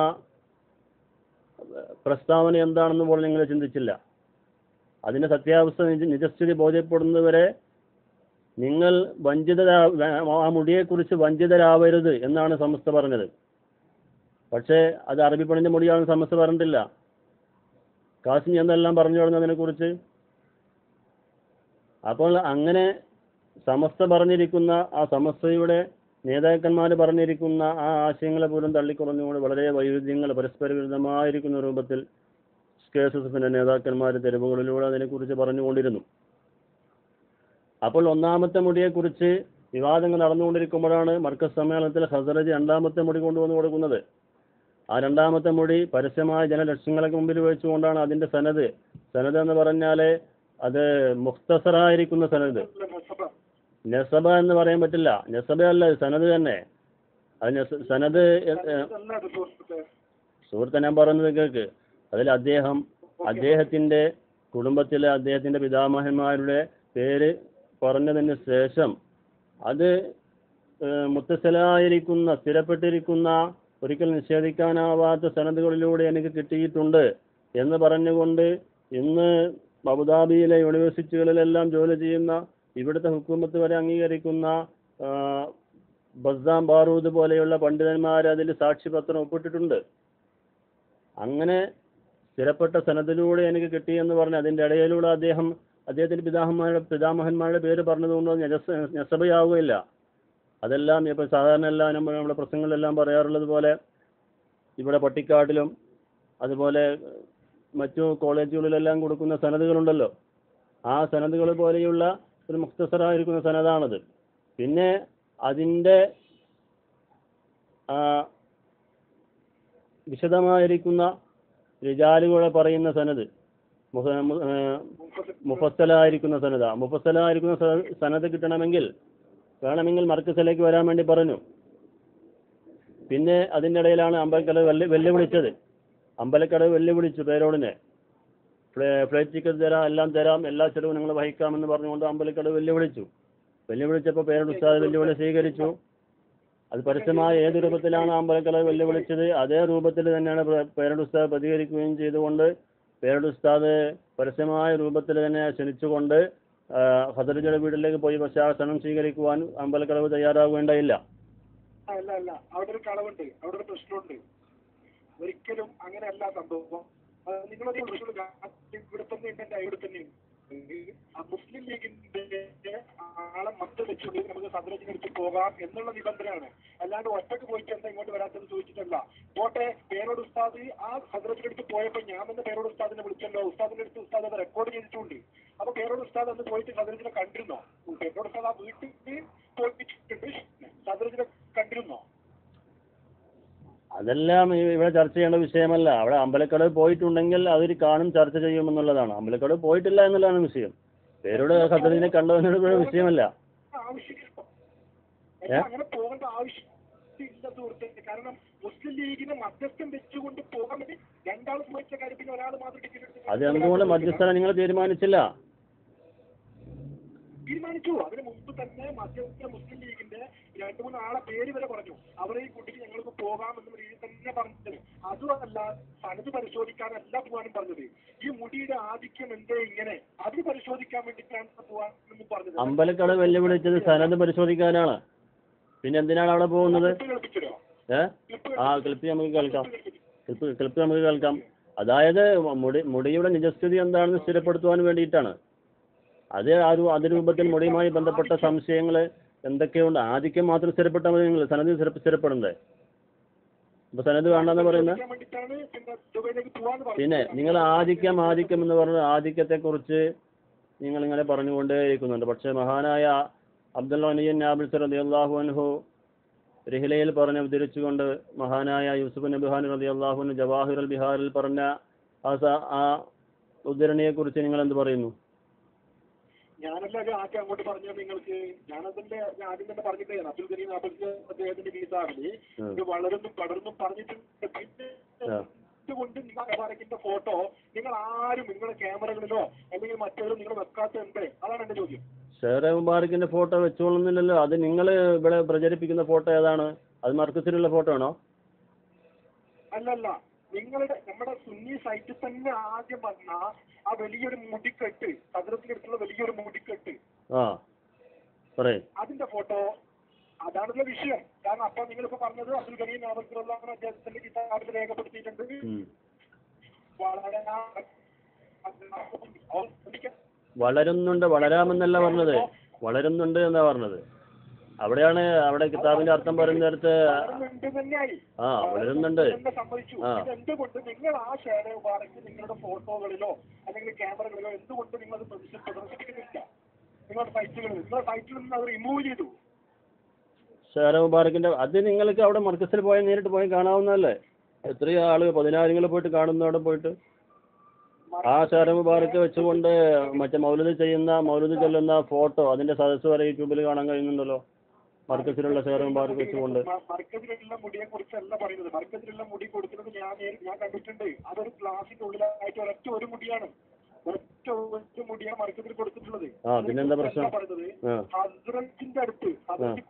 പ്രസ്താവന എന്താണെന്ന് പോലും നിങ്ങൾ ചിന്തിച്ചില്ല. അതിൻ്റെ സത്യാവസ്ഥ നിജസ്ഥിതി ബോധ്യപ്പെടുന്നതുവരെ നിങ്ങൾ ആ മുടിയെക്കുറിച്ച് വഞ്ചിതരാവരുത് എന്നാണ് സമസ്ത പറഞ്ഞത്. പക്ഷേ അത് അറബി പെണ്ണിൻ്റെ മുടിയാണെന്ന് സമസ്ത പറഞ്ഞിട്ടില്ല. കാസിം എന്നെല്ലാം പറഞ്ഞു അതിനെക്കുറിച്ച്. അപ്പോൾ അങ്ങനെ സമസ്ത പറഞ്ഞിരിക്കുന്ന ആ സമസ്തയുടെ നേതാക്കന്മാർ പറഞ്ഞിരിക്കുന്ന ആ ആശയങ്ങളെ പോലും തള്ളിക്കുറഞ്ഞുകൊണ്ട് വളരെ വൈരുദ്ധ്യങ്ങൾ പരസ്പര വിരുദ്ധമായിരിക്കുന്ന രൂപത്തിൽ KSSFിൻ്റെ നേതാക്കന്മാർ തെരുവുകളിലൂടെ അതിനെക്കുറിച്ച് പറഞ്ഞുകൊണ്ടിരുന്നു. അപ്പോൾ ഒന്നാമത്തെ മുടിയെക്കുറിച്ച് വിവാദങ്ങൾ നടന്നുകൊണ്ടിരിക്കുമ്പോഴാണ് മർക്കസ് സമ്മേളനത്തിൽ ഹസറജ് രണ്ടാമത്തെ മുടി കൊണ്ടുവന്ന് കൊടുക്കുന്നത്. ആ രണ്ടാമത്തെ മുടി പരസ്യമായ ജനലക്ഷങ്ങൾക്ക് മുമ്പിൽ വെച്ചുകൊണ്ടാണ് അതിൻ്റെ സനത് എന്ന് പറഞ്ഞാൽ അത് മുഖ്തസറായിരിക്കുന്ന സനത്. നസബ എന്ന് പറയാൻ പറ്റില്ല. നസബ അല്ല, സനത് തന്നെ. അത് സനത് സുഹൃത്തെ ഞാൻ പറയുന്നത് കേൾക്ക്. അതിൽ അദ്ദേഹത്തിൻ്റെ കുടുംബത്തിലെ അദ്ദേഹത്തിൻ്റെ പിതാമഹന്മാരുടെ പേര് പറഞ്ഞതിന് ശേഷം അത് മുത്തസലായിരിക്കുന്ന സ്ഥിരപ്പെട്ടിരിക്കുന്ന ഒരിക്കൽ നിഷേധിക്കാനാവാത്ത സനദുകളിലൂടെ എനിക്ക് കിട്ടിയിട്ടുണ്ട് എന്ന് പറഞ്ഞുകൊണ്ട് ഇന്ന് അബുദാബിയിലെ യൂണിവേഴ്സിറ്റികളിലെല്ലാം ജോലി ചെയ്യുന്ന ഇവിടുത്തെ ഹുക്കൂമത്ത് വരെ അംഗീകരിക്കുന്ന ബസ്സാം ബാറൂദ് പോലെയുള്ള പണ്ഡിതന്മാർ അതിൽ സാക്ഷ്യപത്രം ഒപ്പിട്ടിട്ടുണ്ട്. അങ്ങനെ സ്ഥിരപ്പെട്ട സനദിലൂടെ എനിക്ക് കിട്ടിയെന്ന് പറഞ്ഞ് അതിൻ്റെ ഇടയിലൂടെ അദ്ദേഹത്തിൻ്റെ പിതാമഹന്മാരുടെ പേര് പറഞ്ഞതുകൊണ്ട് നസബയാവുകയില്ല. അതെല്ലാം ഇപ്പോൾ സാധാരണ എല്ലാം നമ്മുടെ പ്രസംഗങ്ങളിലെല്ലാം പറയാറുള്ളത് പോലെ ഇവിടെ പട്ടിക്കാട്ടിലും അതുപോലെ മറ്റു കോളേജുകളിലെല്ലാം കൊടുക്കുന്ന സനദുകളുണ്ടല്ലോ, ആ സനദുകൾ പോലെയുള്ള ഒരു മുഖ്തസറായിരിക്കുന്ന സനദാണത്. പിന്നെ അതിൻ്റെ വിശദമായിരിക്കുന്ന റിജാലുകളെ പറയുന്ന സനദ് മുഫസ്സലായിരിക്കുന്ന സനദ് കിട്ടണമെങ്കിൽ മർക്കസിലേക്ക് വരാൻ വേണ്ടി പറഞ്ഞു. പിന്നെ അതിൻ്റെ ഇടയിലാണ് അമ്പലക്കടവ് വെല്ലുവിളിച്ചത്. അമ്പലക്കടവ് വെല്ലുവിളിച്ചു പേരോടിനെ, ഫ്ലൈറ്റ് ടിക്കറ്റ് തരാം, എല്ലാം തരാം, എല്ലാ ചെലവും നിങ്ങൾ വഹിക്കാമെന്ന് പറഞ്ഞുകൊണ്ട് അമ്പലക്കടവ് വെല്ലുവിളിച്ചപ്പോൾ പേരോട് ഉസ്താദ് വെല്ലുവിളി സ്വീകരിച്ചു. അത് പരസ്യമായ ഏത് രൂപത്തിലാണ് അമ്പലക്കടവ് വെല്ലുവിളിച്ചത് അതേ രൂപത്തിൽ തന്നെയാണ് പേരോട് ഉസ്താദ് പ്രതികരിക്കുകയും ചെയ്തുകൊണ്ട് പേരോട് ഉസ്താദ് പരസ്യമായ രൂപത്തിൽ തന്നെ ക്ഷണിച്ചുകൊണ്ട് ഹദർജയുടെ വീട്ടിലേക്ക് പോയി പ്രശാസനം സ്വീകരിക്കുവാൻ അമ്പലക്കടവ് തയ്യാറാവേണ്ടയില്ല.
അല്ല അവിടെ ഒരു കളവുണ്ട്, അവിടെ ഒരു പ്രശ്നമുണ്ട്. ഒരിക്കലും അങ്ങനെയല്ല സംഭവം. നിങ്ങളൊരു ഇവിടെ തന്നെ ഉണ്ട്, ഇവിടെ തന്നെ മുസ്ലിം ലീഗിന്റെ ആളെ മൊത്തം വെച്ചുകൊണ്ട് നമുക്ക് സദരജിനെടുത്ത് പോകാം എന്നുള്ള നിബന്ധനയാണ്. അല്ലാണ്ട് ഒറ്റക്ക് പോയിട്ട് എന്താ ഇങ്ങോട്ട് വരാത്തെന്ന് ചോദിച്ചിട്ടല്ല. പോട്ടെ, പേരോട് ഉസ്താദ് ആ സദരജിനെടുത്ത് പോയപ്പോൾ ഞാൻ തന്നെ പേരോട് ഉസ്താദിനെ വിളിച്ചല്ലോ. ഉസ്താദിന്റെ അടുത്ത് ഉസ്താദ് അത് റെക്കോർഡ് ചെയ്തിട്ടുണ്ട്. അപ്പൊ പേരോട് ഉസ്താദ് അന്ന് പോയിട്ട് സദരജിനെ കണ്ടിരുന്നോ? പേരോട് ഉസ്താദ് ആ വീട്ടിൽ പോയിട്ടുണ്ട്, സദരജിനെ കണ്ടിരുന്നോ?
അതെല്ലാം ഇവിടെ ചർച്ച ചെയ്യേണ്ട വിഷയമല്ല. അവിടെ അമ്പലക്കടവ് പോയിട്ടുണ്ടെങ്കിൽ അതിൽ കാണും, ചർച്ച ചെയ്യുമെന്നുള്ളതാണ്. അമ്പലക്കടവ് പോയിട്ടില്ല എന്നുള്ളതാണ് വിഷയം. പേരോട് ഖദറിനെ കണ്ടതിനുള്ള വിഷയമല്ല.
അങ്ങനെ പോകേണ്ട ആവശ്യമില്ല സുഹൃത്തെ. കാരണം മുസ്ലിം ലീഗിനെ മധ്യസ്ഥം വെച്ചുകൊണ്ട് പോകാൻ വേണ്ടി രണ്ടാൾ ചോദിച്ച കാര്യത്തിന് ഒരാൾ മാത്രം ടിക്കറ്റ്.
അത് എന്തുകൊണ്ട് മധ്യസ്ഥനെ നിങ്ങൾ തീരുമാനിച്ചില്ല?
തീരുമാനിച്ചു. അതിന് മുമ്പ് തന്നെ മധ്യസ്ഥ മുസ്ലിം ലീഗിന്റെ 2-3 ആളെ പേര് വരെ പറഞ്ഞു. അവരെ ഈ കുട്ടിക്ക് ഞങ്ങൾക്ക് പോകാമെന്നുള്ള രീതിയിൽ തന്നെ പറഞ്ഞത്. അതുമല്ല, സനത് പരിശോധിക്കാനല്ല പോകാനും പറഞ്ഞത്. ഈ മുടിയുടെ ആധിക്യം എന്തേ ഇങ്ങനെ അത് പരിശോധിക്കാൻ വേണ്ടിയിട്ടാണ് പോകാൻ പറഞ്ഞത്.
അമ്പലക്കടവ് വെല്ലുവിളിച്ചത് സനത് പരിശോധിക്കാനാണ്. പിന്നെ എന്തിനാണ് അവിടെ പോകുന്നത്? ക്ലിപ്പ് നമുക്ക് കേൾക്കാം. അതായത് മുടിയുടെ നിജസ്ഥിതി എന്താണെന്ന് സ്ഥിരപ്പെടുത്തുവാൻ വേണ്ടിയിട്ടാണ്. അത് രൂപത്തിൽ മുടിയുമായി ബന്ധപ്പെട്ട സംശയങ്ങൾ എന്തൊക്കെയുണ്ട്. ആധിക്യം മാത്രം സ്ഥിരപ്പെട്ടാൽ മതി. നിങ്ങൾ സനത് സ്ഥിരപ്പെടണ്ടേ? ഇപ്പൊ സനത് വേണ്ടെന്ന് പറയുന്നത്. പിന്നെ നിങ്ങൾ ആധിക്യം എന്ന് പറഞ്ഞ ആധിക്യത്തെക്കുറിച്ച് നിങ്ങൾ ഇങ്ങനെ പറഞ്ഞുകൊണ്ടേയിരിക്കുന്നുണ്ട്. പക്ഷേ മഹാനായ അബ്ദുൽ ഗനി നാബിൽ റളിയല്ലാഹു അൻഹു റിഹിലയിൽ പറഞ്ഞ് ഉദ്ധരിച്ചുകൊണ്ട് മഹാനായ യൂസുഫ് നബിഹാൻ റളിയല്ലാഹു അൻഹു ജവാഹിറുൽ ബിഹാറിൽ പറഞ്ഞ ആ ഉദ്ധരണിയെക്കുറിച്ച് നിങ്ങൾ എന്ത് പറയുന്നു?
ഞാനല്ല ആദ്യം അങ്ങോട്ട് പറഞ്ഞത് നിങ്ങൾക്ക്. ഞാനതിന്റെ ആദ്യം തന്നെ പറഞ്ഞിട്ടാണ് അബ്ദുൽ ഗനി അദ്ദേഹത്തിന്റെ കിതാബില് ഇത് വളർന്നും പടർന്നും പറഞ്ഞിട്ടുണ്ട്. പിന്നെ എന്തുകൊണ്ട് നിങ്ങൾ മുബാറക്കിന്റെ ഫോട്ടോ നിങ്ങൾ ആരും നിങ്ങളുടെ ക്യാമറകളിലോ അല്ലെങ്കിൽ മറ്റേതും നിങ്ങൾ വെക്കാത്ത എന്ത്? അതാണ് എന്റെ ചോദ്യം.
ഷെയർ മുബാറക്കിന്റെ ഫോട്ടോ വെച്ചോളുന്നില്ലല്ലോ. അത് നിങ്ങൾ ഇവിടെ പ്രചരിപ്പിക്കുന്ന ഫോട്ടോ ഏതാണ്? അത് മർക്കസിലുള്ള ഫോട്ടോ ആണോ?
അല്ലല്ല, നമ്മുടെ സുന്നി സൈറ്റിൽ തന്നെ ആദ്യം വന്ന ആ വലിയൊരു മുടിക്കെട്ട്, ഹദ്റത്തിനടുത്തുള്ള വലിയൊരു മുടിക്കെട്ട്, അതിന്റെ ഫോട്ടോ, അതാണല്ലോ വിഷയം. കാരണം അപ്പൊ നിങ്ങളിപ്പോ പറഞ്ഞത് അബ്ദുൽ ഗനീം നാവൽഖുറുള്ള അദ്ദേഹത്തിന്റെ കിതാബിൽ രേഖപ്പെടുത്തിയിട്ടുണ്ട്.
വളരുന്നുണ്ട്, വളരാമെന്നല്ല പറഞ്ഞത്, വളരുന്നുണ്ട് എന്നാ പറഞ്ഞത്. അവിടെയാണ് അവിടെ കിതാബിന്റെ അർത്ഥം പറയുന്നിടത്ത് വളരുന്നുണ്ട്.
എന്തുകൊണ്ട് നിങ്ങൾ ആ ഷെയർ മുബാറക്ക് നിങ്ങളുടെ ഫോട്ടോകളിലോ അല്ലെങ്കിൽ ക്യാമറകളിലോ എന്തുകൊണ്ട് നിങ്ങൾ അത് പ്രദർശിപ്പിക്കുന്നില്ല? നിങ്ങളുടെ സൈറ്റുകളിൽ, നിങ്ങളുടെ സൈറ്റിൽ നിന്ന് അത് റിമൂവ് ചെയ്തു.
ഷെയർ മുബാറക്കിന്റെ അത് നിങ്ങൾക്ക് അവിടെ മർക്കസിൽ പോയി നേരിട്ട് പോയി കാണാവുന്നതല്ലേ? എത്രയോ ആള് 10,000 പോയിട്ട് കാണുന്നു അവിടെ പോയിട്ട്. ആ ഷെയർ മുബാറക്ക് വെച്ചുകൊണ്ട് മറ്റേ മൗലൂദ് ചൊല്ലുന്ന ഫോട്ടോ അതിന്റെ സദസ്സ് വരെ യൂട്യൂബിൽ കാണാൻ കഴിയുന്നുണ്ടല്ലോ. മർക്കസിലുള്ള ഷെയർ മുബാറക്ക് വെച്ചുകൊണ്ട്.
മർക്കസിലുള്ള മുടിയെ കുറിച്ചല്ല പറയുന്നത്. മർക്കസിലുള്ള മുടി കൊടുക്കുന്നത് ഞാൻ കണ്ടിട്ടുണ്ട്. അതൊരു ഗ്ലാസിന്റെ ഉള്ളിലായിട്ട് ഒരൊറ്റ ഒരു മുടിയാണ്, ഒരൊറ്റ മുടിയാണ് മർക്കസിൽ കൊടുത്തിട്ടുള്ളത്.
പിന്നെന്താ പ്രശ്നം?
ഹദ്റത്തിന്റെ അടുത്ത്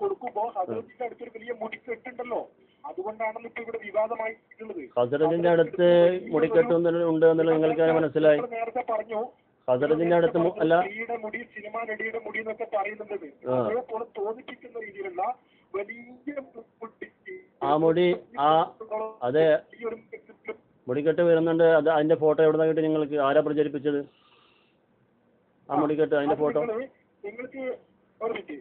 കൊടുക്കുമ്പോ ഹദ്റത്തിന്റെ അടുത്ത് ഒരു വലിയ മുടിക്കെട്ടുണ്ടല്ലോ, അതുകൊണ്ടാണല്ലോ ഇപ്പൊ ഇവിടെ വിവാദമായിട്ടുള്ളത്.
ഹദ്റത്തിന്റെ അടുത്ത് മുടിക്കെട്ട് ഉണ്ട് എന്നുള്ളത് നിങ്ങൾക്ക് മനസ്സിലായി?
നേരത്തെ പറഞ്ഞു
ഹദ്റത്തിന്റെ അടുത്ത് അല്ല,
മുടി, സിനിമാ നടിയുടെ മുടി എന്നൊക്കെ പറയുന്നുണ്ട്. അതേപോലെ തോന്നിപ്പിക്കുന്ന രീതിയിലുള്ള വലിയ
ആ മുടി, അതെ മുടിക്കെട്ട് വരുന്നുണ്ട്. അത് അതിന്റെ ഫോട്ടോ എവിടെ നിന്ന് കിട്ടി നിങ്ങൾക്ക്? ആരാ പ്രചരിപ്പിച്ചത് ആ മുടിക്കെട്ട്? അതിന്റെ ഫോട്ടോ
നിങ്ങൾക്ക് ഒരു മിനിറ്റ്.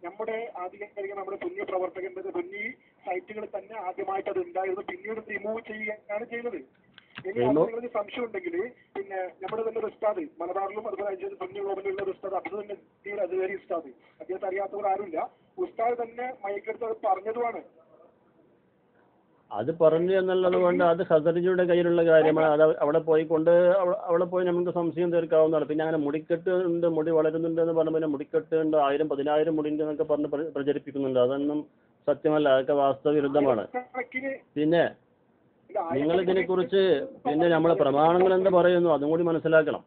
നമ്മുടെ ആധികാരിക നമ്മുടെ പുണ്യ പ്രവർത്തകന്റെ പുണ്യ സൈറ്റുകളിൽ തന്നെ ആദ്യമായിട്ട് അത് ഉണ്ടായിരുന്നു. പിന്നീട് റിമൂവ് ചെയ്യുകയാണ് ചെയ്യുന്നത്. ഇനി നിങ്ങൾക്ക് സംശയം ഉണ്ടെങ്കിൽ പിന്നെ നമ്മുടെ തന്നെ ഉസ്താദ് മലബാറിലും അതുപോലെ പുണ്യ ഗ്ലോബലിലുള്ള ഉസ്താദ് അതുവരെ ഉസ്താദ്, അദ്ദേഹത്തെ അറിയാത്തവർ ആരുമില്ല. ഉസ്താദ് തന്നെ മയക്കെടുത്ത് അത് പറഞ്ഞതുമാണ്.
അത് പറഞ്ഞു എന്നുള്ളത് കൊണ്ട് അത് ഖസർജിയുടെ കയ്യിലുള്ള കാര്യമാണ്. അത് അവിടെ പോയി നമുക്ക് സംശയം തീർക്കാവുന്നതാണ്. പിന്നെ അങ്ങനെ മുടിക്കെട്ട് ഉണ്ട്, മുടി വളരുന്നുണ്ട് എന്ന് പറഞ്ഞ പിന്നെ മുടിക്കെട്ട് ഉണ്ട്, 1000 10,000 മുടി ഉണ്ട് എന്നൊക്കെ പറഞ്ഞ് പ്രചരിപ്പിക്കുന്നുണ്ട്. അതൊന്നും സത്യമല്ല, അതൊക്കെ വാസ്തവവിരുദ്ധമാണ്. പിന്നെ നിങ്ങൾ ഇതിനെക്കുറിച്ച് പിന്നെ നമ്മളെ പ്രമാണങ്ങൾ എന്ത് പറയുന്നു അതും കൂടി മനസ്സിലാക്കണം.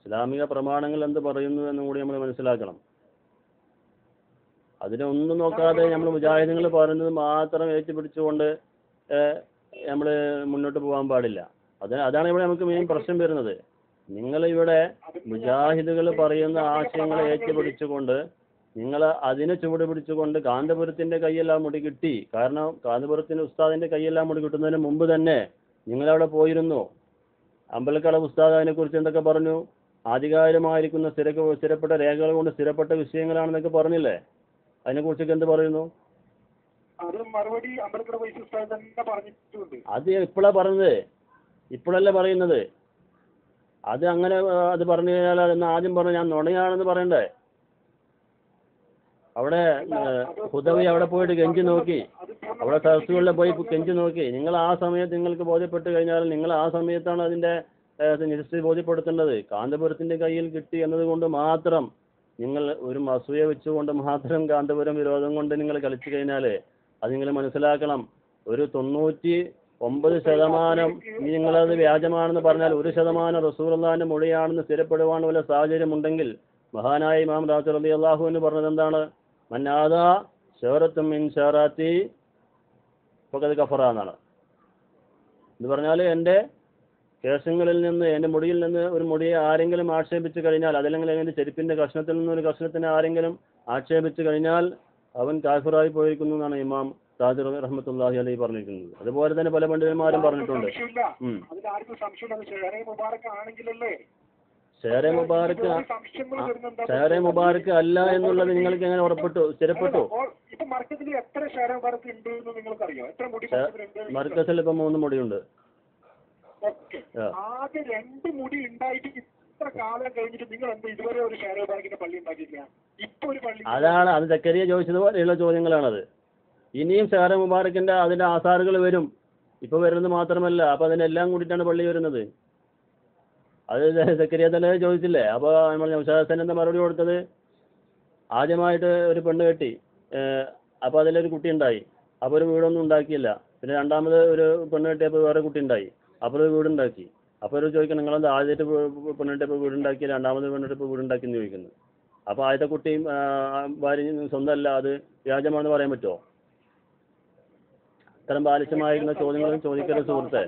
ഇസ്ലാമിക പ്രമാണങ്ങൾ എന്ത് പറയുന്നു എന്നും കൂടി നമ്മൾ മനസ്സിലാക്കണം. അതിനൊന്നും നോക്കാതെ നമ്മൾ മുജാഹിദുകൾ പറയുന്നത് മാത്രം ഏറ്റുപിടിച്ചുകൊണ്ട് നമ്മൾ മുന്നോട്ട് പോകാൻ പാടില്ല. അതാണ് ഇവിടെ നമുക്ക് മെയിൻ പ്രശ്നം വരുന്നത്. നിങ്ങളിവിടെ മുജാഹിദുകൾ പറയുന്ന ആശയങ്ങളെ ഏറ്റുപിടിച്ചുകൊണ്ട് നിങ്ങൾ അതിനെ ചുവട് പിടിച്ചുകൊണ്ട് കാന്തപുരത്തിന്റെ കയ്യെല്ലാം മുടി കിട്ടി. കാരണം കാന്തപുരത്തിന്റെ ഉസ്താദിന്റെ കയ്യെല്ലാം മുടി കിട്ടുന്നതിന് മുമ്പ് തന്നെ നിങ്ങളവിടെ പോയിരുന്നു. അമ്പലക്കട ഉസ്താദ് അതിനെക്കുറിച്ച് എന്തൊക്കെ പറഞ്ഞു? ആധികാരികമായിരിക്കുന്ന സ്ഥിരപ്പെട്ട രേഖകൾ കൊണ്ട് സ്ഥിരപ്പെട്ട വിഷയങ്ങളാണെന്നൊക്കെ പറഞ്ഞില്ലേ? അതിനെക്കുറിച്ചൊക്കെ എന്ത് പറയുന്നു? അത് ഇപ്പോഴാ പറഞ്ഞത്, ഇപ്പോഴല്ലേ പറയുന്നത്. അത് അങ്ങനെ അത് പറഞ്ഞു കഴിഞ്ഞാൽ അതെന്ന് ആദ്യം പറഞ്ഞു ഞാൻ നുണയാണെന്ന് പറയണ്ടേ? അവിടെ ഹുദവി അവിടെ പോയിട്ട് കെഞ്ചി നോക്കി, അവിടെ സദസ്സുകളിൽ പോയി കെഞ്ചി നോക്കി. നിങ്ങൾ ആ സമയത്ത് നിങ്ങൾക്ക് ബോധ്യപ്പെട്ട് കഴിഞ്ഞാൽ നിങ്ങൾ ആ സമയത്താണ് അതിൻ്റെ നിരസ്ഥിതി ബോധ്യപ്പെടുത്തേണ്ടത്. കാന്തപുരത്തിൻ്റെ കയ്യിൽ കിട്ടി എന്നതുകൊണ്ട് മാത്രം നിങ്ങൾ ഒരു അസൂയ വെച്ചുകൊണ്ട് മാത്രം കാന്തപുരം വിരോധം കൊണ്ട് നിങ്ങൾ കളിച്ചു കഴിഞ്ഞാൽ അത് നിങ്ങൾ മനസ്സിലാക്കണം. ഒരു 99% നിങ്ങളത് വ്യാജമാണെന്ന് പറഞ്ഞാൽ 1% റസൂലുള്ളാഹിന്റെ മൊഴിയാണെന്ന് സ്ഥിരപ്പെടുവാൻ വല്ല സാഹചര്യമുണ്ടെങ്കിൽ മഹാനായ ഇമാം റാഫി റളിയല്ലാഹു അൻഹു പറഞ്ഞത് എന്താണ്? മന്നാദാ ശറത്തും മിൻ ശറാത്തി ഫഖദ് കഫറ എന്നാണ്. എന്ന് പറഞ്ഞാൽ എൻ്റെ കേശങ്ങളിൽ നിന്ന്, എൻ്റെ മുടിയിൽ നിന്ന് ഒരു മുടിയെ ആരെങ്കിലും ആക്ഷേപിച്ചു കഴിഞ്ഞാൽ, അതല്ലെങ്കിൽ എൻ്റെ ചെരുപ്പിൻ്റെ കഷ്ണത്തിൽ നിന്ന് ഒരു കഷ്ണത്തിനെ ആരെങ്കിലും ആക്ഷേപിച്ചു കഴിഞ്ഞാൽ അവൻ കാഫിറായി പോയിരിക്കുന്നു എന്നാണ് ഇമാം റാഫി റഹ്മത്തുള്ളാഹി അലൈഹി പറഞ്ഞിരിക്കുന്നത്. അതുപോലെ തന്നെ പല പണ്ഡിതന്മാരും പറഞ്ഞിട്ടുണ്ട്. ഷെയർ മുബാറക്ക് അല്ല എന്നുള്ളത് നിങ്ങൾക്ക് എങ്ങനെ ഉറപ്പെട്ടു, സ്ഥിരപ്പെട്ടു? മർക്കസിൽ ഇപ്പൊ 3 മുടിയുണ്ട്. അതാണ് അത് സക്കരിയ ചോദിച്ചതുപോലെയുള്ള ചോദ്യങ്ങളാണത്. ഇനിയും ഷെയർ മുബാറക്കിന്റെ അതിന്റെ ആസാറുകൾ വരും. ഇപ്പൊ വരുന്നത് മാത്രമല്ല, അപ്പൊ അതിനെല്ലാം കൂടിയിട്ടാണ് പള്ളി വരുന്നത്. അത് സക്കരിയ തന്നെ ചോദിച്ചില്ലേ? അപ്പോൾ നമ്മൾ നൗഷാദ് എന്താ മറുപടി കൊടുത്തത്? ആദ്യമായിട്ട് ഒരു പെണ്ണ് കെട്ടി, അപ്പോൾ അതിലൊരു കുട്ടി ഉണ്ടായി. അപ്പോൾ ഒരു വീടൊന്നും ഉണ്ടാക്കിയില്ല. പിന്നെ രണ്ടാമത് ഒരു പെണ്ണ് കെട്ടിയപ്പോൾ വേറെ കുട്ടി ഉണ്ടായി. അപ്പുറം വീടുണ്ടാക്കി. അപ്പോൾ അവർ ചോദിക്കണം നിങ്ങളെന്താ ആദ്യമായിട്ട് പെണ്ണിട്ട് ഇപ്പോൾ വീടുണ്ടാക്കി, രണ്ടാമത് പെണ്ണിട്ട് ഇപ്പോൾ വീടുണ്ടാക്കി എന്ന് ചോദിക്കുന്നത്. അപ്പോൾ ആദ്യത്തെ കുട്ടിയും ഭാര്യയും സ്വന്തമല്ല, അത് വ്യാജമാണെന്ന് പറയാൻ പറ്റുമോ? ഇത്തരം ബാലിശമായിരുന്ന ചോദ്യങ്ങളും ചോദിക്കരുത് സുഹൃത്തെ.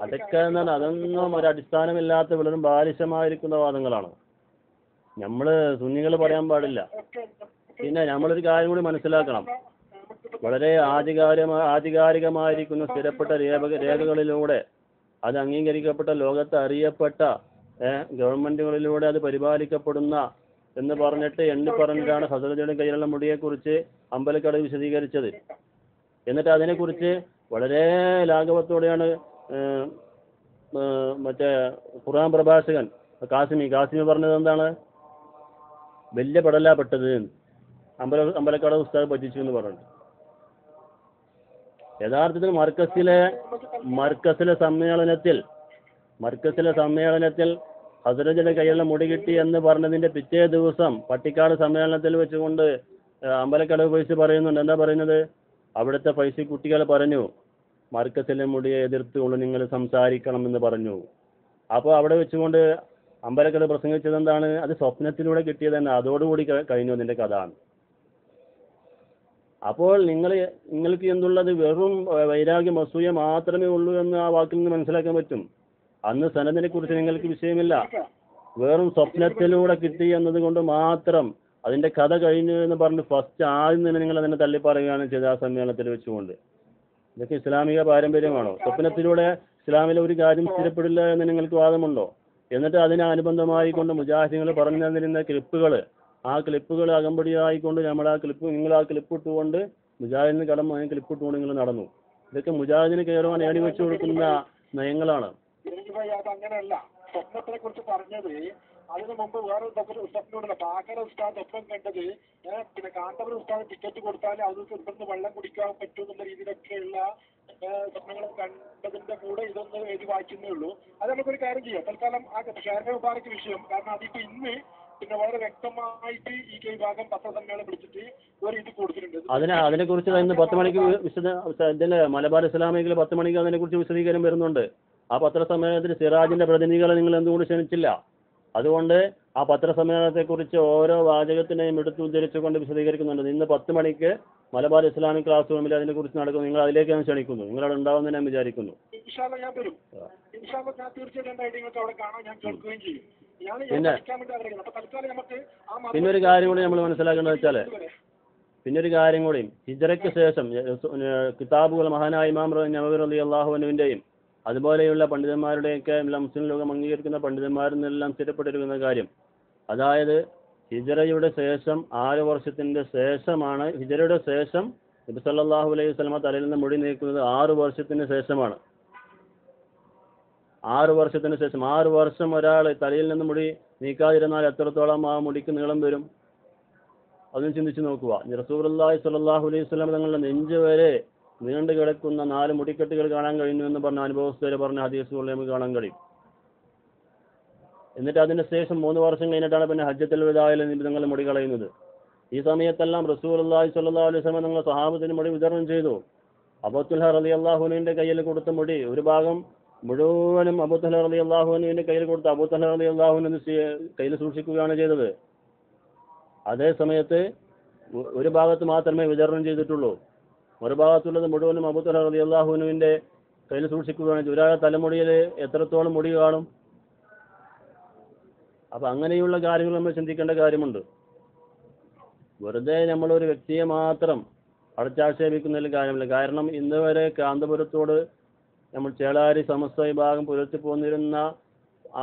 അതൊക്കെ എന്താണ്, അതൊന്നും ഒരു അടിസ്ഥാനമില്ലാത്ത വെറും ബാലിശമായിരിക്കുന്ന വാദങ്ങളാണ്. നമ്മൾ സുന്നികൾ പറയാൻ പാടില്ല. പിന്നെ നമ്മളൊരു കാര്യം കൂടി മനസ്സിലാക്കണം, വളരെ ആധികാരികമായിരിക്കുന്ന സ്ഥിരപ്പെട്ട രേഖകളിലൂടെ അത് അംഗീകരിക്കപ്പെട്ട ലോകത്ത് അറിയപ്പെട്ട ഗവൺമെന്റുകളിലൂടെ അത് പരിപാലിക്കപ്പെടുന്ന എന്ന് പറഞ്ഞിട്ട് പറഞ്ഞിട്ടാണ് ഹസ്രജയുടെ കയ്യിലുള്ള മുടിയെക്കുറിച്ച് അമ്പലക്കട വിശദീകരിച്ചത്. എന്നിട്ട് അതിനെക്കുറിച്ച് വളരെ ലാഘവത്തോടെയാണ് മറ്റേ ഖുർആൻ പ്രഭാഷകൻ കാസിമി പറഞ്ഞത് എന്താണ്, വലിയ പടല പെട്ടത് അമ്പലക്കട ഉസ്താദ് പറ്റിച്ചു എന്ന് പറഞ്ഞു. യഥാർത്ഥത്തിൽ മർക്കസിലെ സമ്മേളനത്തിൽ ഹസ്രജിന്റെ കയ്യിലുള്ള മുടി കിട്ടി എന്ന് പറഞ്ഞതിന്റെ പിറ്റേ ദിവസം പട്ടിക്കാട് സമ്മേളനത്തിൽ വെച്ചുകൊണ്ട് അമ്പലക്കടവ് പൈസ പറയുന്നുണ്ട്. എന്താ പറയുന്നത്? അവിടുത്തെ പൈസ കുട്ടികൾ പറഞ്ഞു മർക്കസിലെ മുടിയെ എതിർത്തുകൊണ്ട് നിങ്ങൾ സംസാരിക്കണം എന്ന് പറഞ്ഞു. അപ്പോൾ അവിടെ വെച്ചുകൊണ്ട് അമ്പലക്കടവ് പ്രസംഗിച്ചത് എന്താണ്? അത് സ്വപ്നത്തിലൂടെ കിട്ടിയത് തന്നെ, അതോടുകൂടി കഴിഞ്ഞു അതിന്റെ കഥ. അപ്പോൾ നിങ്ങൾക്ക് എന്തുള്ളത് വെറും വൈരാഗ്യം അസൂയ മാത്രമേ ഉള്ളൂ എന്ന് ആ വാക്കിൽ നിന്ന് മനസ്സിലാക്കാൻ പറ്റും. അന്ന് സനദിനെ കുറിച്ച് നിങ്ങൾക്ക് വിഷയമില്ല, വെറും സ്വപ്നത്തിലൂടെ കിട്ടി എന്നത് കൊണ്ട് മാത്രം അതിന്റെ കഥ കഴിഞ്ഞു എന്ന് പറഞ്ഞ് ഫസ്റ്റ് ആദ്യം തന്നെ നിങ്ങൾ അതിനെ തള്ളിപ്പറയുകയാണ് ചെയ്ത ആ സമ്മേളനത്തിൽ വെച്ചുകൊണ്ട്. ഇതൊക്കെ ഇസ്ലാമിക പാരമ്പര്യമാണോ? സ്വപ്നത്തിലൂടെ ഇസ്ലാമിലെ ഒരു കാര്യം സ്ഥിരപ്പെടില്ല എന്ന് നിങ്ങൾക്ക് വാദമുണ്ടോ? എന്നിട്ട് അതിനനുബന്ധമായി കൊണ്ട് മുജാഹിദുകൾ പറഞ്ഞു തന്നിരുന്ന ആ ക്ലിപ്പുകൾ അകമ്പടിയായിക്കൊണ്ട് നിങ്ങൾ ആ ക്ലിപ്പ് ഇട്ടുകൊണ്ട് മുജാഹിദിന് ക്ലിപ്പ് നിങ്ങൾ നടന്നു. ഇതൊക്കെ മുജാഹിദിന് കയറുവാൻ ഏണി വെച്ചു കൊടുക്കുന്ന നയങ്ങളാണ്.
അങ്ങനെയല്ല. സ്വപ്നത്തിനെ കുറിച്ച് പറഞ്ഞത് അതിന് മുമ്പ് വേറെ സ്വപ്നമുണ്ടല്ലോ. പാക്കര ഉസ്താദ് സ്വപ്നം കണ്ടത് പിന്നെ കാന്തപുരം ഉസ്താദ് ടിക്കറ്റ് കൊടുത്താൽ അത് ഇവിടുന്ന് വെള്ളം കുടിക്കാൻ പറ്റും എന്നുള്ള രീതിയിലൊക്കെയുള്ള സ്വപ്നങ്ങൾ കണ്ടതിന്റെ കൂടെ ഇതൊന്ന് എഴുതി വായിക്കുന്നേ ഉള്ളൂ. അത് നമുക്കൊരു കാര്യം ചെയ്യാം. തൽക്കാലം ആ ഷാരിഫ മുബാറക്ക് വിഷയം, കാരണം അതിപ്പോ ഇന്ന് പിന്നെ വളരെ വ്യക്തമായിട്ട് ഈ വിഭാഗം പത്രസമ്മേളനം വിളിച്ചിട്ട് ഒരു ഇത് കൊടുത്തിട്ടുണ്ട്.
അതിനെ കുറിച്ച് ഇന്ന് 10 മണിക്ക് ഇതിലെ മലബാർ ഇസ്ലാമികൾ 10 മണിക്ക് അതിനെ കുറിച്ച് വിശദീകരണം വരുന്നുണ്ട്. ആ പത്രസമ്മേളനത്തിൽ സിറാജിന്റെ പ്രതിനിധികളെ നിങ്ങൾ എന്തുകൊണ്ട് ക്ഷണിച്ചില്ല? അതുകൊണ്ട് ആ പത്രസമ്മേളനത്തെക്കുറിച്ച് ഓരോ വാചകത്തിനെയും എടുത്ത് ഉദ്ധരിച്ചുകൊണ്ട് വിശദീകരിക്കുന്നുണ്ട്. ഇന്ന് 10 മണിക്ക് മലബാർ ഇസ്ലാമിക് ക്ലാസ് റൂമിൽ അതിനെ കുറിച്ച് നടക്കുന്നു. നിങ്ങൾ അതിലേക്ക് ഞാൻ ക്ഷണിക്കുന്നു. നിങ്ങളവിടെ ഉണ്ടാവുമെന്ന് ഞാൻ വിചാരിക്കുന്നു.
ഞാൻ വരും. ഞാൻ തീർച്ചയായിട്ടും നിങ്ങൾക്ക് അവിടെ കാണാൻ ഞാൻ കേൾക്കുകയും ചെയ്യും.
പിന്നെ ഒരു കാര്യം കൂടി നമ്മൾ മനസ്സിലാക്കേണ്ടത് വെച്ചാൽ പിന്നൊരു കാര്യം കൂടി, ഹിജ്റയ്ക്ക് ശേഷം കിതാബുകൾ മഹാനായ ഇമാം നവവി റളിയല്ലാഹു അൻഹുവിന്റെയും അതുപോലെയുള്ള പണ്ഡിതന്മാരുടെയൊക്കെ മുസ്ലിം ലോകം അംഗീകരിക്കുന്ന പണ്ഡിതന്മാരിൽ നിന്നെല്ലാം സ്ഥിരപ്പെട്ടിരിക്കുന്ന കാര്യം, അതായത് ഹിജ്റയുടെ ശേഷം 6 വർഷത്തിന്റെ ശേഷമാണ്, ഹിജ്റയുടെ ശേഷം നബി സല്ലല്ലാഹു അലൈഹി വസല്ലമ തലയിൽ നിന്ന് മുടി നീക്കുന്നത് 6 വർഷത്തിന് ശേഷമാണ്. 6 വർഷത്തിന് ശേഷം 6 വർഷം ഒരാൾ തലയിൽ നിന്ന് മുടി നീക്കാതിരുന്നാൽ എത്രത്തോളം ആ മുടിക്ക് നീളം വരും? അതൊന്ന് ചിന്തിച്ച് നോക്കുക. റസൂലുള്ളാഹി സ്വല്ലല്ലാഹു അലൈഹി വസല്ലം തങ്ങളുടെ നെഞ്ച് വരെ നീണ്ടു കിടക്കുന്ന 4 മുടിക്കെട്ടുകൾ കാണാൻ കഴിഞ്ഞു എന്ന് പറഞ്ഞ അനുഭവസ്ഥരെ പറഞ്ഞ ഹദീസുകൾ നമുക്ക് കാണാൻ കഴിയും. എന്നിട്ട് അതിന് ശേഷം 3 വർഷം കഴിഞ്ഞിട്ടാണ് പിന്നെ ഹജ്ജത്തുൽ വദാഇൽ നിബിധങ്ങൾ മുടി കളയുന്നത്. ഈ സമയത്തെല്ലാം റസൂലുള്ളാഹി സ്വല്ലല്ലാഹു അലൈഹി വസല്ലം തങ്ങൾ സഹാബത്തിന് മുടി വിതരണം ചെയ്തു. അബൂ തുൽഹ റളിയല്ലാഹു അൻഹുവിന്റെ കയ്യിൽ കൊടുത്ത മുടി ഒരു ഭാഗം മുഴുവനും അബൂ തുൽഹ റളിയല്ലാഹു അൻഹുവിന്റെ കയ്യിൽ കൊടുത്ത് അബൂ തുൽഹ റളിയല്ലാഹു അൻഹു കയ്യിൽ സൂക്ഷിക്കുകയാണ് ചെയ്തത്. അതേ സമയത്ത് ഒരു ഭാഗത്ത് മാത്രമേ വിതരണം ചെയ്തിട്ടുള്ളൂ. ഒരു ഭാഗത്തുള്ളത് മുഴുവനും അബൂ തുൽഹ റളിയല്ലാഹു അൻഹുവിന്റെ കയ്യിൽ സൂക്ഷിക്കുകയാണ് ചെയ്തത്. ഒരാളെ തലമുടിയിൽ എത്രത്തോളം മുടി കാണും? അപ്പൊ അങ്ങനെയുള്ള കാര്യങ്ങൾ നമ്മൾ ചിന്തിക്കേണ്ട കാര്യമുണ്ട്. വെറുതെ നമ്മളൊരു വ്യക്തിയെ മാത്രം അടച്ചാക്ഷേപിക്കുന്നതിൽ കാര്യമില്ല. കാരണം ഇന്ന് വരെ കാന്തപുരത്തോട് നമ്മൾ ചേളാരി സമസ്ത വിഭാഗം പുലർത്തി പോന്നിരുന്ന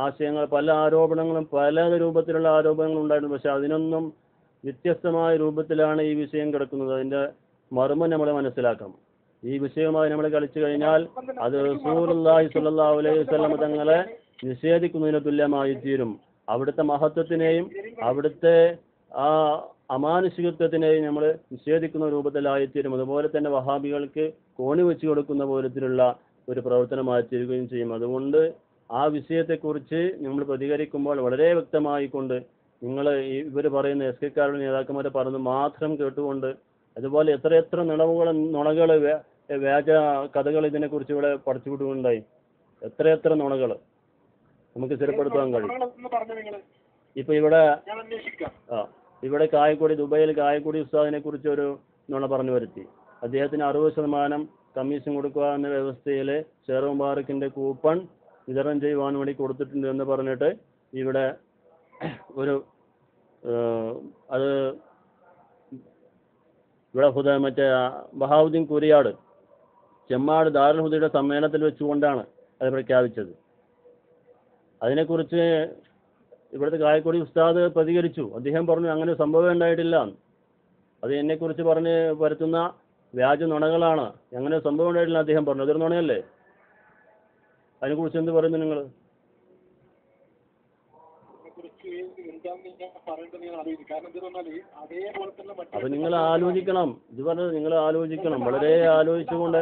ആശയങ്ങൾ, പല ആരോപണങ്ങളും പല രൂപത്തിലുള്ള ആരോപണങ്ങളും ഉണ്ടായിരുന്നു. പക്ഷെ അതിനൊന്നും വ്യത്യസ്തമായ രൂപത്തിലാണ് ഈ വിഷയം കിടക്കുന്നത്. അതിന്റെ മർമ്മം നമ്മൾ മനസ്സിലാക്കണം. ഈ വിഷയവുമായി നമ്മൾ കളിച്ചു കഴിഞ്ഞാൽ അത് റസൂലുള്ളാഹി സ്വല്ലല്ലാഹു അലൈഹി വസല്ലം തങ്ങളെ നിഷേധിക്കുന്നതിന് തുല്യമായി തീരും. അവിടുത്തെ മഹത്വത്തിനെയും അവിടുത്തെ ആ അമാനുഷികത്വത്തിനെയും നമ്മൾ നിഷേധിക്കുന്ന രൂപത്തിലായിത്തീരും. അതുപോലെ തന്നെ വഹാബികൾക്ക് കോണി വെച്ച് കൊടുക്കുന്ന പോലത്തിലുള്ള ഒരു പ്രവർത്തനമായി തീരുകയും ചെയ്യും. അതുകൊണ്ട് ആ വിഷയത്തെക്കുറിച്ച് നമ്മൾ പ്രതികരിക്കുമ്പോൾ വളരെ വ്യക്തമായിക്കൊണ്ട് നിങ്ങൾ ഇവർ പറയുന്ന എസ് കെക്കാരുടെ നേതാക്കന്മാരെ പറയുന്നത് മാത്രം കേട്ടുകൊണ്ട്, അതുപോലെ എത്രയെത്ര നുണകൾ വ്യാജ കഥകൾ ഇതിനെക്കുറിച്ച് ഇവിടെ പഠിച്ചുവിട്ടുകൊണ്ടായി. എത്രയെത്ര നുണകൾ നമുക്ക് സ്ഥിരപ്പെടുത്താൻ കഴിയും. ഇപ്പൊ ഇവിടെ ഇവിടെ കായക്കൊടി, ദുബൈയിൽ കായക്കൊടി ഉസ്താദിനെ കുറിച്ച് ഒരു നുണ പറഞ്ഞു വരുത്തി. അദ്ദേഹത്തിന് 60% കമ്മീഷൻ കൊടുക്കുക എന്ന വ്യവസ്ഥയിൽ ഷെയർ മുബാറക്കിന്റെ കൂപ്പൺ വിതരണം ചെയ്യുവാൻ വേണ്ടി കൊടുത്തിട്ടുണ്ട് എന്ന് പറഞ്ഞിട്ട് ഇവിടെ ഒരു അത് ഇവിടെ മറ്റേ ബഹാവുദ്ദീൻ കുരിയാട് ചെമ്മാട് ദാറുൽ ഹുദയുടെ സമ്മേളനത്തിൽ വെച്ചുകൊണ്ടാണ് അത് പ്രഖ്യാപിച്ചത്. അതിനെക്കുറിച്ച് ഇവിടുത്തെ കായക്കൊടി ഉസ്താദ് പ്രതികരിച്ചു. അദ്ദേഹം പറഞ്ഞു അങ്ങനെ സംഭവം ഉണ്ടായിട്ടില്ല, അത് എന്നെക്കുറിച്ച് പറഞ്ഞ് വരുത്തുന്ന വ്യാജ നുണകളാണ്, അങ്ങനെ സംഭവം ഉണ്ടായിട്ടില്ല അദ്ദേഹം പറഞ്ഞു. അതൊരു നുണയല്ലേ? അതിനെക്കുറിച്ച് എന്ത് പറയുന്നു നിങ്ങൾ? അപ്പൊ നിങ്ങൾ ആലോചിക്കണം, ഇത് പറഞ്ഞത് നിങ്ങൾ ആലോചിക്കണം, വളരെ ആലോചിച്ചുകൊണ്ട്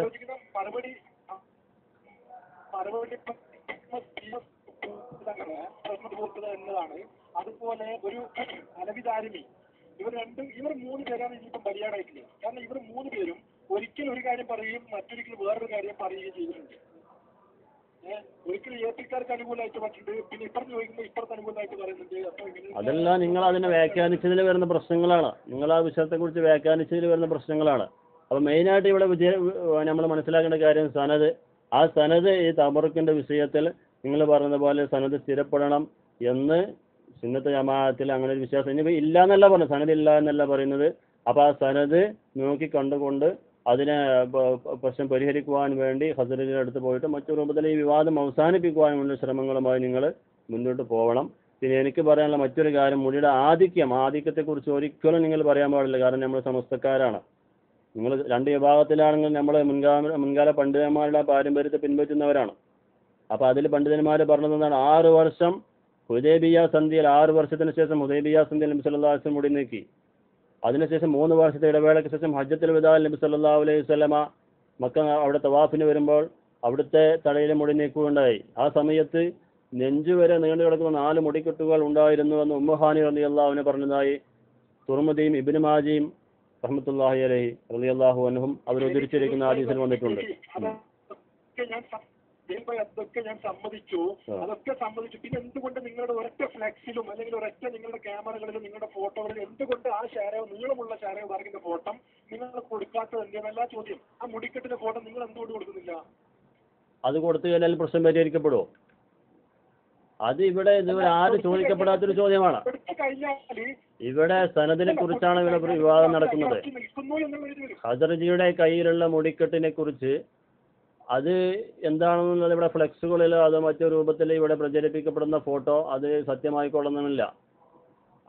എന്നതാണ്. അതുപോലെ ഒരു അലവിദാരിമി, ഇവർ 3 പേരാണ് ഇനിയിപ്പം ബലിയാടായിട്ടില്ല. കാരണം ഇവർ 3 പേരും ഒരിക്കൽ ഒരു കാര്യം പറയുകയും മറ്റൊരിക്കൽ വേറൊരു കാര്യം പറയുകയും ചെയ്തിട്ടുണ്ട്. ഒരിക്കലും ഏപ്പിക്കാർക്ക് അനുകൂലമായിട്ട് പറഞ്ഞിട്ടുണ്ട്, പിന്നെ ഇപ്പുറത്ത് ചോദിക്കുമ്പോൾ ഇപ്പുറത്ത് അനുകൂലമായിട്ട് പറയുന്നുണ്ട്. അപ്പൊ
അതെല്ലാം നിങ്ങൾ അതിനെ വ്യാഖ്യാനിച്ചതിൽ വരുന്ന പ്രശ്നങ്ങളാണ്. നിങ്ങൾ ആ വിഷയത്തെക്കുറിച്ച് വ്യാഖ്യാനിച്ചതിൽ വരുന്ന പ്രശ്നങ്ങളാണ്. അപ്പോൾ മെയിനായിട്ട് ഇവിടെ നമ്മൾ മനസ്സിലാക്കേണ്ട കാര്യം സനത്. ആ സനത് ഈ തബറുക്കിന്റെ വിഷയത്തിൽ നിങ്ങൾ പറഞ്ഞ പോലെ സനത് സ്ഥിരപ്പെടണം എന്ന് സുന്നത്ത് ജമാഅത്തിൽ അങ്ങനെ ഒരു വിശ്വാസം ഇനി ഇല്ല എന്നല്ല പറയുന്നത്, സനത് ഇല്ല എന്നല്ല പറയുന്നത്. അപ്പോൾ ആ സനത് നോക്കി കണ്ടുകൊണ്ട് അതിനെ പ്രശ്നം പരിഹരിക്കുവാൻ വേണ്ടി ഹസ്രജിന്റെ അടുത്ത് പോയിട്ട് മറ്റു രൂപത്തിൽ ഈ വിവാദം അവസാനിപ്പിക്കുവാനുള്ള ശ്രമങ്ങളുമായി നിങ്ങൾ മുന്നോട്ട് പോകണം. പിന്നെ എനിക്ക് പറയാനുള്ള മറ്റൊരു കാര്യം, മുടിയുടെ ആധിക്യത്തെക്കുറിച്ച് ഒരിക്കലും നിങ്ങൾ പറയാൻ പാടില്ല. കാരണം നമ്മൾ സമസ്തക്കാരാണ്. നിങ്ങൾ 2 വിഭാഗത്തിലാണെങ്കിൽ നമ്മൾ മുൻകാല പണ്ഡിതന്മാരുടെ പാരമ്പര്യത്തെ പിൻപറ്റുന്നവരാണ്. അപ്പോൾ അതിൽ പണ്ഡിതന്മാർ പറഞ്ഞതാണ് 6 വർഷം ഹുദൈബിയ സന്ധിയിൽ, 6 വർഷത്തിന് ശേഷം ഹുദൈബിയ സന്ധിയിൽ നബി സല്ലല്ലാഹു അലൈഹി വസല്ലം മുടി നീക്കി. അതിനുശേഷം 3 വർഷത്തെ ഇടവേളയ്ക്ക് ശേഷം ഹജ്ജത്തുൽ വിദാഇൽ നബി സല്ലല്ലാഹു അലൈഹി വസല്ലമ മക്ക അവിടെ തവാഫിന് വരുമ്പോൾ അവിടുത്തെ തലയിലെ മുടി നീക്കുകയുണ്ടായി. ആ സമയത്ത് നെഞ്ചുവരെ നീണ്ടു കിടക്കുന്ന 4 മുടിക്കെട്ടുകൾ ഉണ്ടായിരുന്നുവെന്ന് ഉമ്മുഹാനി റളിയല്ലാഹു അൻഹു പറഞ്ഞതായി തുർമുദിയും ഇബ്നു മാജിയും റഹ്മത്തുള്ളാഹി അലൈഹി റളിയല്ലാഹു അൻഹും അവർ ഉദ്ധരിച്ചിരിക്കുന്ന ഹദീസിൽ വന്നിട്ടുണ്ട്.
അതൊക്കെ ഞാൻ സമ്മതിച്ചു. പിന്നെ എന്തുകൊണ്ട് നിങ്ങളുടെ ഒരൊറ്റ ഫ്ലെക്സിലും അല്ലെങ്കിൽ ഒരൊറ്റ നിങ്ങളുടെ ക്യാമറകളിലും നിങ്ങളുടെ ഫോട്ടോകളിലും എന്തുകൊണ്ട് ആ നീളമുള്ള ഷാരോ വർഗിന്റെ ഫോട്ടോ നിങ്ങൾ കൊടുക്കാത്തത് എന്തെന്നല്ല ചോദ്യം. ആ മുടിക്കെട്ടിന്റെ ഫോട്ടോ നിങ്ങൾ എന്തുകൊണ്ട് കൊടുക്കുന്നില്ല?
അത് കൊടുത്തു കഴിഞ്ഞാൽ പ്രശ്നം പരിഹരിക്കപ്പെടുമോ? അത് ഇവിടെ ഇതുവരെ ആരും ചോദിക്കപ്പെടാത്തൊരു ചോദ്യമാണ്. ഇവിടെ സനദിനെ കുറിച്ചാണ് ഇവിടെ വിവാദം നടക്കുന്നത്. ഹസ്രജിയുടെ കയ്യിലുള്ള മുടിക്കെട്ടിനെ കുറിച്ച് അത് എന്താണെന്നുള്ളത് ഇവിടെ ഫ്ലെക്സുകളിലോ അതോ മറ്റു രൂപത്തിൽ ഇവിടെ പ്രചരിപ്പിക്കപ്പെടുന്ന ഫോട്ടോ അത് സത്യമായിക്കൊള്ളുന്നില്ല.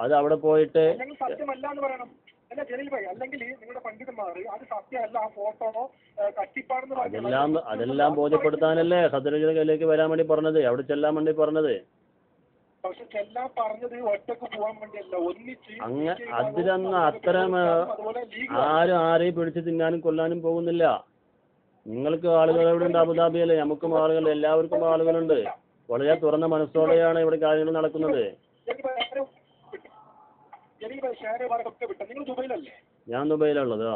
അത് അവിടെ പോയിട്ട്
സത്യമല്ല എന്ന് പറയണം. അല്ല ജലീൽ ഭായി, അല്ലെങ്കിൽ നിങ്ങളുടെ പണ്ഡിതന്മാർ അത് സത്യമല്ല, ആ ഫോട്ടോ തട്ടിപ്പാടെന്ന്
അതെല്ലാം ബോധ്യപ്പെടുത്താനല്ലേ ഹസ്രജിയുടെ കയ്യിലേക്ക് വരാൻ വേണ്ടി പറഞ്ഞത്, അവിടെ ചെല്ലാൻ വേണ്ടി പറഞ്ഞത്.
പക്ഷെ ചെല്ലാൻ പറഞ്ഞത് ഒറ്റക്ക് പോകാൻ വേണ്ടിയല്ല, ഒന്നിച്ച്.
അതിലൊന്നും അത്തരം ആരെയും പിടിച്ച് തിന്നാനും കൊല്ലാനും പോകുന്നില്ല. നിങ്ങൾക്ക് ആളുകൾ എവിടെ ഉണ്ട്? അബുദാബിയല്ലേ? നമുക്കും ആളുകളുണ്ട്, എല്ലാവർക്കും ആളുകളുണ്ട്. വളരെ തുറന്ന മനസ്സോടെയാണ് ഇവിടെ കാര്യങ്ങൾ നടക്കുന്നത്. ഞാൻ ദുബൈയിലുള്ളത്.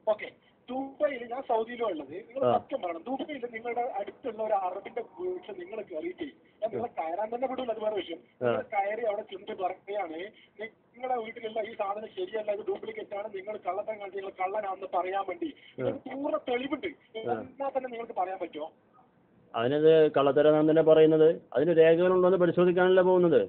ഓക്കെ, ദുബൈയിൽ ഞാൻ സൗദിയിലും ഉള്ളത്. നിങ്ങൾ സത്യം പറയണം, ദുബൈയിൽ നിങ്ങളുടെ അടുത്തുള്ള ഒരു അറബിന്റെ വീട്ടിൽ നിങ്ങൾ കയറിയിട്ട് നിങ്ങളെ കയറാൻ തന്നെ വിടില്ല, അത് വേറെ വിഷയം. നിങ്ങൾ കയറി അവിടെ ചെന്ന് പറയുകയാണ് നിങ്ങളുടെ വീട്ടിലുള്ള ഈ സാധനം ശരിയല്ല, ഇത് ഡ്യൂപ്ലിക്കേറ്റ് ആണ്, നിങ്ങൾ കള്ളത്തം കാണിച്ച് നിങ്ങൾ കള്ളനാണെന്ന് പറയാൻ വേണ്ടി പൂർണ്ണ തെളിവുണ്ട്. എന്നാൽ തന്നെ നിങ്ങൾക്ക് പറയാൻ പറ്റുമോ?
അതിനത് കള്ളത്തരാണെന്ന് തന്നെ പറയുന്നത്. അതിന് രേഖകളുണ്ടോന്ന് പരിശോധിക്കാനല്ല പോകുന്നത്.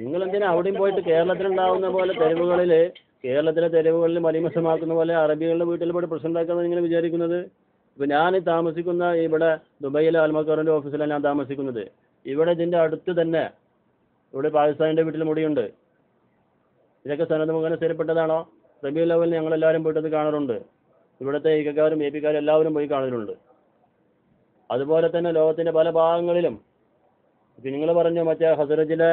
നിങ്ങൾ എന്തിനാ അവിടെയും പോയിട്ട് കേരളത്തിലുണ്ടാവുന്ന പോലെ കേരളത്തിലെ തെരുവുകളിൽ മലിമസമാക്കുന്ന പോലെ അറബികളുടെ വീട്ടിൽ പോയിട്ട് പ്രശ്നം ഉണ്ടാക്കാമെന്ന് നിങ്ങൾ വിചാരിക്കുന്നത്? ഇപ്പം ഞാൻ താമസിക്കുന്ന ഇവിടെ ദുബൈയിലെ അൽമക്കറിൻ്റെ ഓഫീസിലാണ് ഞാൻ താമസിക്കുന്നത്. ഇവിടെ ഇതിൻ്റെ അടുത്ത് തന്നെ ഇവിടെ പാകിസ്ഥാനിൻ്റെ വീട്ടിൽ മുടിയുണ്ട്. ഇതൊക്കെ സനത് മുഖേന സ്ഥിരപ്പെട്ടതാണോ? റബീഉൽ അവ്വലിൽ ഞങ്ങളെല്ലാവരും പോയിട്ടത് കാണാറുണ്ട്. ഇവിടുത്തെ ഈക്കക്കാരും എ പിക്കാരും എല്ലാവരും പോയി കാണലുണ്ട്. അതുപോലെ തന്നെ ലോകത്തിൻ്റെ പല ഭാഗങ്ങളിലും ഇപ്പം നിങ്ങൾ പറഞ്ഞു മറ്റേ ഹസ്രജിലെ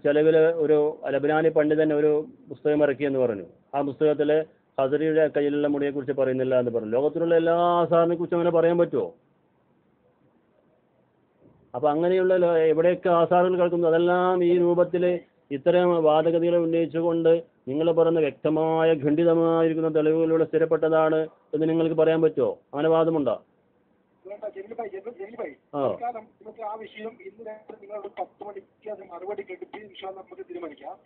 ചെലവിൽ ഒരു ലബനാനി പണ്ഡിതൻ ഒരു പുസ്തകം ഇറക്കിയെന്ന് പറഞ്ഞു. ആ പുസ്തകത്തിൽ ഹസ്രജിയുടെ കയ്യിലുള്ള മുടിയെക്കുറിച്ച് പറയുന്നില്ല എന്ന് പറഞ്ഞു. ലോകത്തിലുള്ള എല്ലാ ആസാറിനെ കുറിച്ചും അങ്ങനെ പറയാൻ പറ്റുമോ? അപ്പം അങ്ങനെയുള്ള എവിടെയൊക്കെ ആസാറുകൾ കിടക്കുന്നു അതെല്ലാം ഈ രൂപത്തിൽ ഇത്തരം വാദഗതികളെ ഉന്നയിച്ചുകൊണ്ട് നിങ്ങൾ പറയുന്ന വ്യക്തമായ ഖണ്ഡിതമായിരിക്കുന്ന തെളിവുകളിലൂടെ സ്ഥിരപ്പെട്ടതാണ് എന്ന് നിങ്ങൾക്ക് പറയാൻ പറ്റുമോ? അങ്ങനെ വാദമുണ്ടോ?
നമുക്ക് ആ വിഷയം ഇന്ന് നിങ്ങളോട് 10 മണിക്ക് അത് മറുപടി കേട്ടിട്ട് നമുക്ക് തീരുമാനിക്കാം.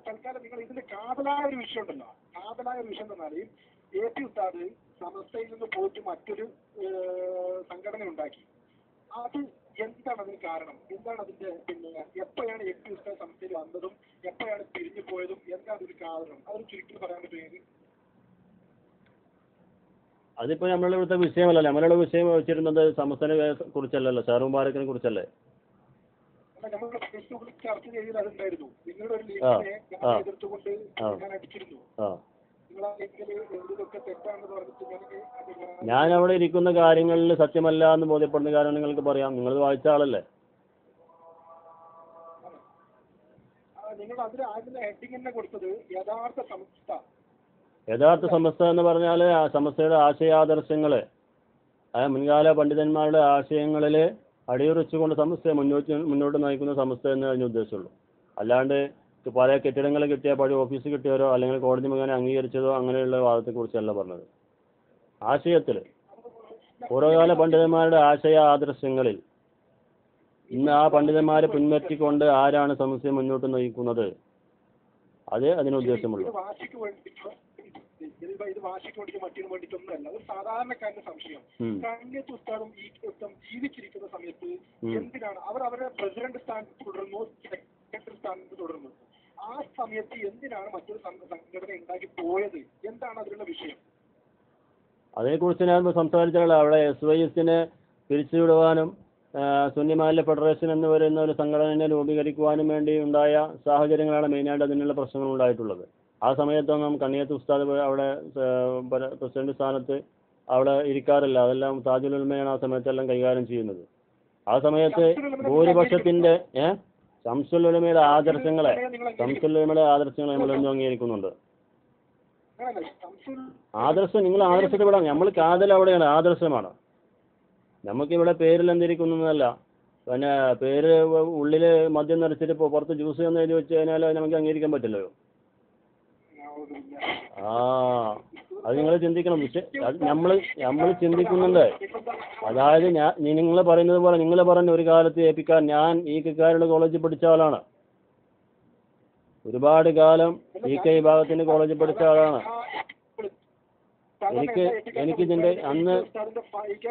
തൽക്കാലം നിങ്ങൾ ഇതിന്റെ കാതലായ ഒരു വിഷയം ഉണ്ടല്ലോ, കാതലായ ഒരു വിഷയം എന്നാൽ AP ഉസ്താദ് സമസ്തയിൽ നിന്ന് പോയിട്ട് മറ്റൊരു സംഘടന ഉണ്ടാക്കി. അത് എന്താണ് അതിന് കാരണം? എന്താണ് അതിന്റെ എപ്പോഴാണ് AP ഉസ്താദ് സമസ്തയിൽ വന്നതും എപ്പോഴാണ് പിരിഞ്ഞു പോയതും? എന്താണ് അതിന് കാരണം? അതൊരു ചുരുക്കി പറയാൻ പറ്റുമെങ്കിൽ.
അതിപ്പോൾ നമ്മളുടെ ഇവിടുത്തെ വിഷയമല്ലല്ലോ. നമ്മളുടെ വിഷയം വെച്ചിരുന്നത് സമസ്തനെ കുറിച്ചല്ലല്ലോ, ഷാറൂഖ് മുബാറക്കിനെ കുറിച്ചല്ലേ?
നമ്മുടെ ഫേസ്ബുക്കിൽ ചർച്ച ചെയ്തത് അതുണ്ടായിരുന്നു. നിങ്ങളുടെ ഒരു ലീഗിനെ എതിർത്തുകൊണ്ട് ഞാൻ അടിച്ചിരുന്നു.
ഞാൻ അവിടെ ഇരിക്കുന്ന കാര്യങ്ങളിൽ സത്യമല്ല എന്ന് ബോധ്യപ്പെടുന്ന കാര്യം നിങ്ങൾക്ക് പറയാം. നിങ്ങൾ വായിച്ച ആളല്ലേ?
നിങ്ങൾ അതിൽ ആദ്യം ഹെഡിങ് തന്നെ കൊടുത്തത് യഥാർത്ഥ സമസ്ത.
യഥാർത്ഥ സമസ്ത എന്ന് പറഞ്ഞാൽ ആ സമസ്തയുടെ ആശയാദർശങ്ങൾ, മുൻകാല പണ്ഡിതന്മാരുടെ ആശയങ്ങളിൽ അടിയുറച്ചുകൊണ്ട് സമസ്തയെ മുന്നോട്ട് നയിക്കുന്ന സമസ്ത എന്ന് അതിന് ഉദ്ദേശമുള്ളൂ. അല്ലാണ്ട് പല കെട്ടിടങ്ങൾ കിട്ടിയ പഴയ ഓഫീസ് കിട്ടിയവരോ അല്ലെങ്കിൽ കോടതി മുഖേന അംഗീകരിച്ചതോ അങ്ങനെയുള്ള വാദത്തെക്കുറിച്ചല്ല പറഞ്ഞത്. ആശയത്തിൽ പൂർവ്വകാല പണ്ഡിതന്മാരുടെ ആശയ ആദർശങ്ങളിൽ ഇന്ന് ആ പണ്ഡിതന്മാരെ പിൻപറ്റിക്കൊണ്ട് ആരാണ് സമസ്യയെ മുന്നോട്ട് നയിക്കുന്നത്, അത് അതിന് ഉദ്ദേശമുള്ളൂ.
ഇത് വാശിക്ക് വേണ്ടിയിട്ട് മറ്റൊരു വേണ്ടിയിട്ടൊന്നുമല്ല. ഒരു സാധാരണക്കാരന്റെ സംശയം, കണ്ണിയത്ത് ഉസ്താദും ഈ ഉസ്താദും ജീവിച്ചിരിക്കുന്ന സമയത്ത് എന്തിനാണ് അവർ അവരുടെ പ്രസിഡന്റ് സ്ഥാനത്ത് തുടർന്നു, സെക്രട്ടറി സ്ഥാനത്ത് തുടർന്നു? ആ സമയത്ത് എന്തിനാണ് മറ്റൊരു സംഘടന ഉണ്ടാക്കി പോയത്? എന്താണ് അതിലുള്ള വിഷയം?
അതേക്കുറിച്ച് ഞാൻ സംസാരിച്ചാൽ അവിടെ SYSനെ പിരിച്ചുവിടുവാനും സുന്നിമാലിന്യ ഫെഡറേഷൻ എന്ന് പറയുന്ന ഒരു സംഘടനയെ രൂപീകരിക്കുവാനും വേണ്ടി ഉണ്ടായ സാഹചര്യങ്ങളാണ് മെയിനായിട്ട് അതിനുള്ള പ്രശ്നങ്ങൾ ഉണ്ടായിട്ടുള്ളത്. ആ സമയത്തൊന്നും കണ്ണിയത്ത് ഉസ്താദ് അവിടെ പ്രസിഡന്റ് സ്ഥാനത്ത് അവിടെ ഇരിക്കാറില്ല. അതെല്ലാം താജുൽ ഉലമയാണ് ആ സമയത്തെല്ലാം കൈകാര്യം ചെയ്യുന്നത്. ആ സമയത്ത് ഭൂരിപക്ഷത്തിന്റെ ശംസുൽ ഉലമയുടെ ആദർശങ്ങളെ നമ്മളെന്നും അംഗീകരിക്കുന്നുണ്ട്. ആദർശം നിങ്ങൾ ആദർശത്തെ വിടാം. നമ്മൾ കാതൽ അവിടെയാണ്, ആദർശമാണ്. നമുക്കിവിടെ പേരിൽ എന്തിരിക്കുന്നതല്ല. പിന്നെ പേര് ഉള്ളിൽ മദ്യം നിറച്ചിട്ട് പുറത്ത് ജ്യൂസ് എന്ന് എഴുതി വെച്ച് കഴിഞ്ഞാൽ നമുക്ക് അംഗീകരിക്കാൻ പറ്റില്ലല്ലോ. അത് നിങ്ങൾ ചിന്തിക്കണം. പക്ഷെ നമ്മൾ ചിന്തിക്കുന്നുണ്ട്. അതായത് നിങ്ങൾ പറയുന്നത് പോലെ നിങ്ങൾ പറഞ്ഞ ഒരു കാലത്ത് ഏൽപ്പിക്കാൻ ഞാൻ ഈ കക്കാരുടെ കോളേജിൽ പഠിച്ച ആളാണ്. ഒരുപാട് കാലം ഈ വിഭാഗത്തിന്റെ കോളേജിൽ പഠിച്ച ആളാണ്. എനിക്കിതിന്റെ അന്ന്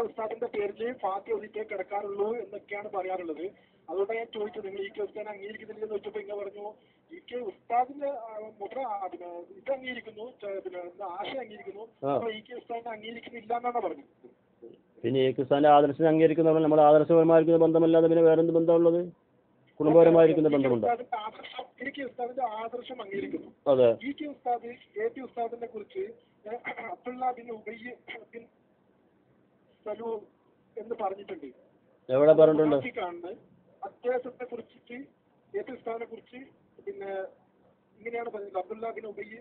ഉസ്താദിന്റെ പേരിൽ ഫാത്തി ഒന്നിട്ടേ കിടക്കാറുള്ളൂ എന്നൊക്കെയാണ് പറയാറുള്ളത്. അതുകൊണ്ട് ഞാൻ ചോദിച്ചത്, നിങ്ങൾ ഉസ്താദിനെ അംഗീകരിക്കുന്നില്ലെന്ന് ചോദിച്ചപ്പോൾ ഇങ്ങനെ പറഞ്ഞു ഉസ്താദിന്റെ മുദ്ര ഇത് അംഗീകരിക്കുന്നു, ആശയം അംഗീകരിക്കുന്നു, ഉസ്താദിനെ അംഗീകരിക്കുന്നില്ല എന്നാണ് പറഞ്ഞത്.
പിന്നെ ഉസ്താദിന്റെ ആദർശം അംഗീകരിക്കുന്നവർ നമ്മൾ ആദർശപരമായിരിക്കുന്ന ബന്ധമല്ലാതെ പിന്നെ വേറെന്ത് ബന്ധമുള്ളത്? കുടുംബപരമായിരിക്കുന്ന ബന്ധമുണ്ട്.
ഉസ്താദിന്റെ ആദർശം അംഗീകരിക്കുന്നു.
അതെ.
ഉസ്താദ് AP ഉസ്താദിനെ കുറിച്ച് അബ്ദുള്ള ബിൻ ഉബയ്യ് ബിൻ സലൂൽ എന്ന് പറഞ്ഞിട്ടുണ്ട്.
എവിടെ പറഞ്ഞിട്ടുണ്ട്?
അദ്ദേഹത്തെ കുറിച്ചിട്ട് AP ഉസ്താദിനെ കുറിച്ച് പിന്നെ ഇങ്ങനെയാണ് പറഞ്ഞത്, അബ്ദുള്ള ബിൻ ഉബയ്യ്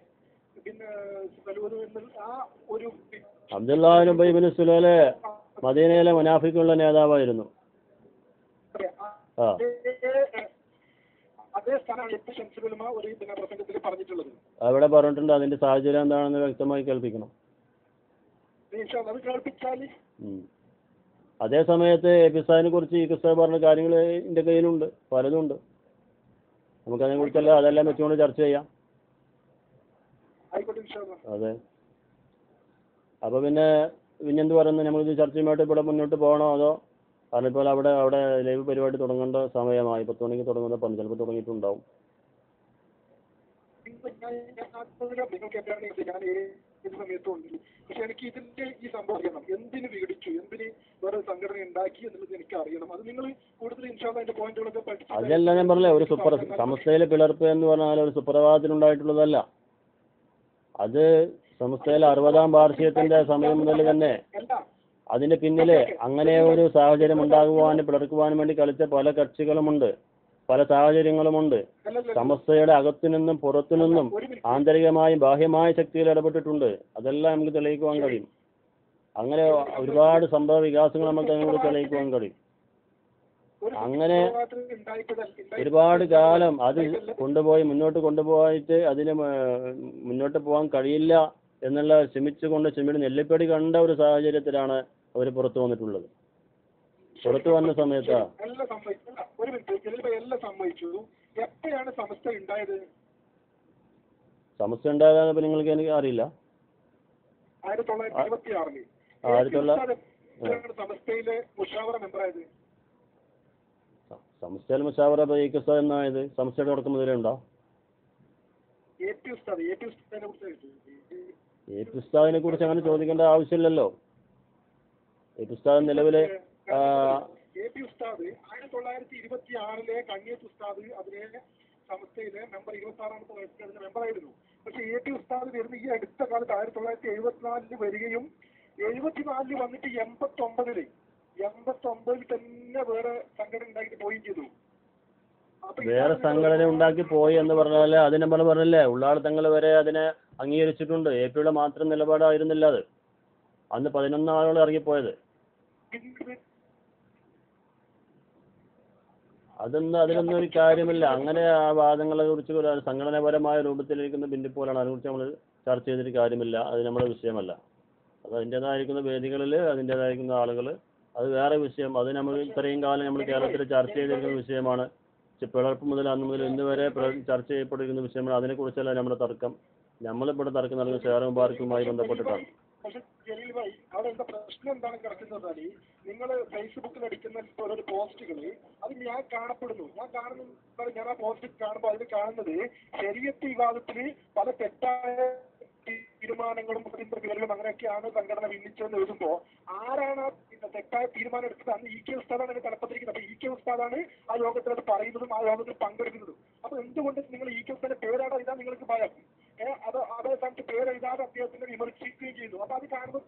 ബിൻ സലൂൽ എന്നുള്ള ആ ഒരു
അബ്ദുള്ള ബിൻ ഉബയ്യ് ബിൻ സലൂല് മദീനയിലെ മുനാഫിക്കുള്ള നേതാവായിരുന്നു.
അതേ സ്ഥാനമാണ് ഏറ്റവും ശംസുൽ ഉലമ ഒരു പ്രസംഗത്തിൽ പറഞ്ഞിട്ടുള്ളത്.
അവിടെ പറഞ്ഞിട്ടുണ്ട്. അതിന്റെ സാഹചര്യം എന്താണെന്ന് വ്യക്തമായി കേൾപ്പിക്കണം.
അത് കേൾപ്പിച്ചാൽ
അതേ സമയത്ത് AP ഉസ്താദിനെ കുറിച്ച് ഈ ഉസ്താദ് പറഞ്ഞ കാര്യങ്ങൾ എൻ്റെ കയ്യിലുണ്ട്, പലതുണ്ട്. നമുക്കതിനെ കുറിച്ചല്ല അതെല്ലാം വെച്ചുകൊണ്ട് ചർച്ച ചെയ്യാം. അതെ. അപ്പോൾ പിന്നെന്ത് പറയുന്നത്, നമ്മളിത് ചർച്ചയുമായിട്ട് ഇവിടെ മുന്നോട്ട് പോകണോ അതോ? കാരണം ഇപ്പോൾ അവിടെ ലൈവ് പരിപാടി തുടങ്ങേണ്ട സമയമായി. 10 മണിക്ക് തുടങ്ങുന്ന ചിലപ്പോൾ തുടങ്ങിയിട്ടുണ്ടാവും.
പക്ഷെ എനിക്ക് ഇതിന്റെ ഈ സംഭവം അറിയണം, എന്തിന് വിഘടിച്ചു, എന്തിന് വേറെ സംഘടന ഉണ്ടാക്കി എന്നുള്ളത് എനിക്ക് അറിയണം. അത് നിങ്ങൾ കൂടുതൽ അതിന്റെ പോയിന്റുകളൊക്കെ പഠിച്ചു.
അതല്ല ഞാൻ പറഞ്ഞില്ലേ, ഒരു സമസ്തയിലെ പിളർപ്പ് എന്ന് പറഞ്ഞാൽ ഒരു സുപ്രഭാതത്തിലുണ്ടായിട്ടുള്ളതല്ല. അത് സമസ്തയിലെ 60-ാം വാർഷികത്തിന്റെ സമയം മുതൽ തന്നെ അതിന്റെ പിന്നില് അങ്ങനെ ഒരു സാഹചര്യം ഉണ്ടാകുവാനും പിളർക്കുവാനും വേണ്ടി കളിച്ച പല കക്ഷികളുമുണ്ട്, പല സാഹചര്യങ്ങളുമുണ്ട്. സമസ്തയുടെ അകത്തുനിന്നും പുറത്തുനിന്നും ആന്തരികമായും ബാഹ്യമായ ശക്തികൾ ഇടപെട്ടിട്ടുണ്ട്. അതെല്ലാം നമുക്ക് തെളിയിക്കുവാൻ കഴിയും. അങ്ങനെ ഒരുപാട് സംഭവ വികാസങ്ങൾ നമുക്ക് അതിനോട് തെളിയിക്കുവാൻ കഴിയും. അങ്ങനെ ഒരുപാട് കാലം അത് കൊണ്ടുപോയി മുന്നോട്ട് കൊണ്ടുപോയിട്ട് അതിന് മുന്നോട്ട് പോകാൻ കഴിയില്ല എന്നുള്ള ക്ഷമിയുടെ നെല്ലിപ്പടി കണ്ട ഒരു സാഹചര്യത്തിലാണ് അവർ പുറത്തു വന്നിട്ടുള്ളത്. പുറത്തു വന്ന സമയത്താ സമസ്ത ഉണ്ടാകാതെ നിങ്ങൾക്ക് എനിക്ക് അറിയില്ല. 1926 സംസ്ഥയിൽ മുഷാവറ എന്നായത് സംസ്ഥയുടെ തുടക്കം മുതലേ ഉണ്ടോ? എ പി ഉസ്താദിനെ കുറിച്ച് അങ്ങനെ ചോദിക്കേണ്ട ആവശ്യമില്ലല്ലോ. എ പി ഉസ്താദ് നിലവിലെ
ഉസ്താദ് 1926 കണ്ണിയത്ത് ഉസ്താദ് അതിലെ സംസ്ഥയിലെ മെമ്പർ 26ാമത്തെ വയസ്സിൽ മെമ്പറായിരുന്നു. പക്ഷെ എ പി ഉസ്താദ് വരുന്ന ഈ അടുത്ത കാലത്ത് 1974 വരികയും 74 വന്നിട്ട് 89 തന്നെ വേറെ സംഘടന ഉണ്ടാക്കി പോവുകയും ചെയ്തു.
വേറെ സംഘടന ഉണ്ടാക്കി പോയി എന്ന് പറഞ്ഞാൽ അത് നമ്മൾ പറഞ്ഞില്ലേ, ഉള്ളാൾ തങ്ങൾ വരെ അതിനെ അംഗീകരിച്ചിട്ടുണ്ട്. എ പിയുടെ മാത്രം നിലപാടായിരുന്നില്ല അത്. അന്ന് 11 ആളുകൾ ഇറങ്ങിപ്പോയത്. അതിലൊന്നും ഒരു കാര്യമില്ല. അങ്ങനെ ആ വാദങ്ങളെ കുറിച്ച് സംഘടനാപരമായ രൂപത്തിലിരിക്കുന്ന ഭിന്നിപ്പോലാണ്. അതിനെക്കുറിച്ച് നമ്മൾ ചർച്ച ചെയ്തിട്ട് കാര്യമില്ല. അത് നമ്മുടെ വിഷയമല്ല. അത് അതിൻ്റേതായിരിക്കുന്ന വേദികളിൽ അതിൻ്റേതായിരിക്കുന്ന ആളുകൾ, അത് വേറെ വിഷയം. അത് നമ്മൾ ഇത്രയും കാലം നമ്മൾ കേരളത്തിൽ ചർച്ച ചെയ്തിരിക്കുന്ന വിഷയമാണ്. പിളർപ്പ് മുതൽ അന്ന് മുതൽ ഇന്ന് വരെ ചർച്ച ചെയ്യപ്പെട്ടിരിക്കുന്ന വിഷയമാണ്. അതിനെക്കുറിച്ചല്ല നമ്മുടെ തർക്കം. നമ്മളിവിടെ തർക്കം നടക്കുന്ന ഷെയർ മുബാറക്കുമായി ബന്ധപ്പെട്ടിട്ടാണ്.
പക്ഷെ ജലീൽ ഭായി, അവിടെ എന്താ പ്രശ്നം എന്താണ് കിടക്കുന്നത്? നിങ്ങൾ ഫേസ്ബുക്കിൽ അടിക്കുന്ന ഓരോ പോസ്റ്റുകൾ അത് ഞാൻ കാണപ്പെടുന്നു. ഞാൻ ആ പോസ്റ്റ് കാണുമ്പോൾ അതിൽ കാണുന്നത് ശരീഅത്ത് വിവാദത്തിൽ പല തെറ്റായ തീരുമാനങ്ങളും പ്രതിനിധികളും അങ്ങനെയൊക്കെയാണ് സംഘടന ഭിന്നിച്ചതെന്ന് എഴുതുമ്പോൾ ആരാണ് തെറ്റായ തീരുമാനം എടുത്തത്? അന്ന് ഇ കെ ഉസ്താദാണ് അതിന് തലപ്പത്തിരിക്കുന്നത്. അപ്പൊ ഇ കെ ഉസ്താദാണ് ആ യോഗത്തിൽ അത് പറയുന്നതും ആ യോഗത്തിൽ പങ്കെടുക്കുന്നതും. അപ്പൊ എന്തുകൊണ്ട് നിങ്ങൾ ഇ കെ ഉസ്താദിന്റെ പേരാണ് ഇതാ നിങ്ങൾക്ക് ഭയം? അതേ സ്ഥാനത്ത് പേരെഴുതാതെ അദ്ദേഹത്തിനെ വിമർശിക്കുകയും ചെയ്തു. അപ്പൊ അത് കാണുമ്പോൾ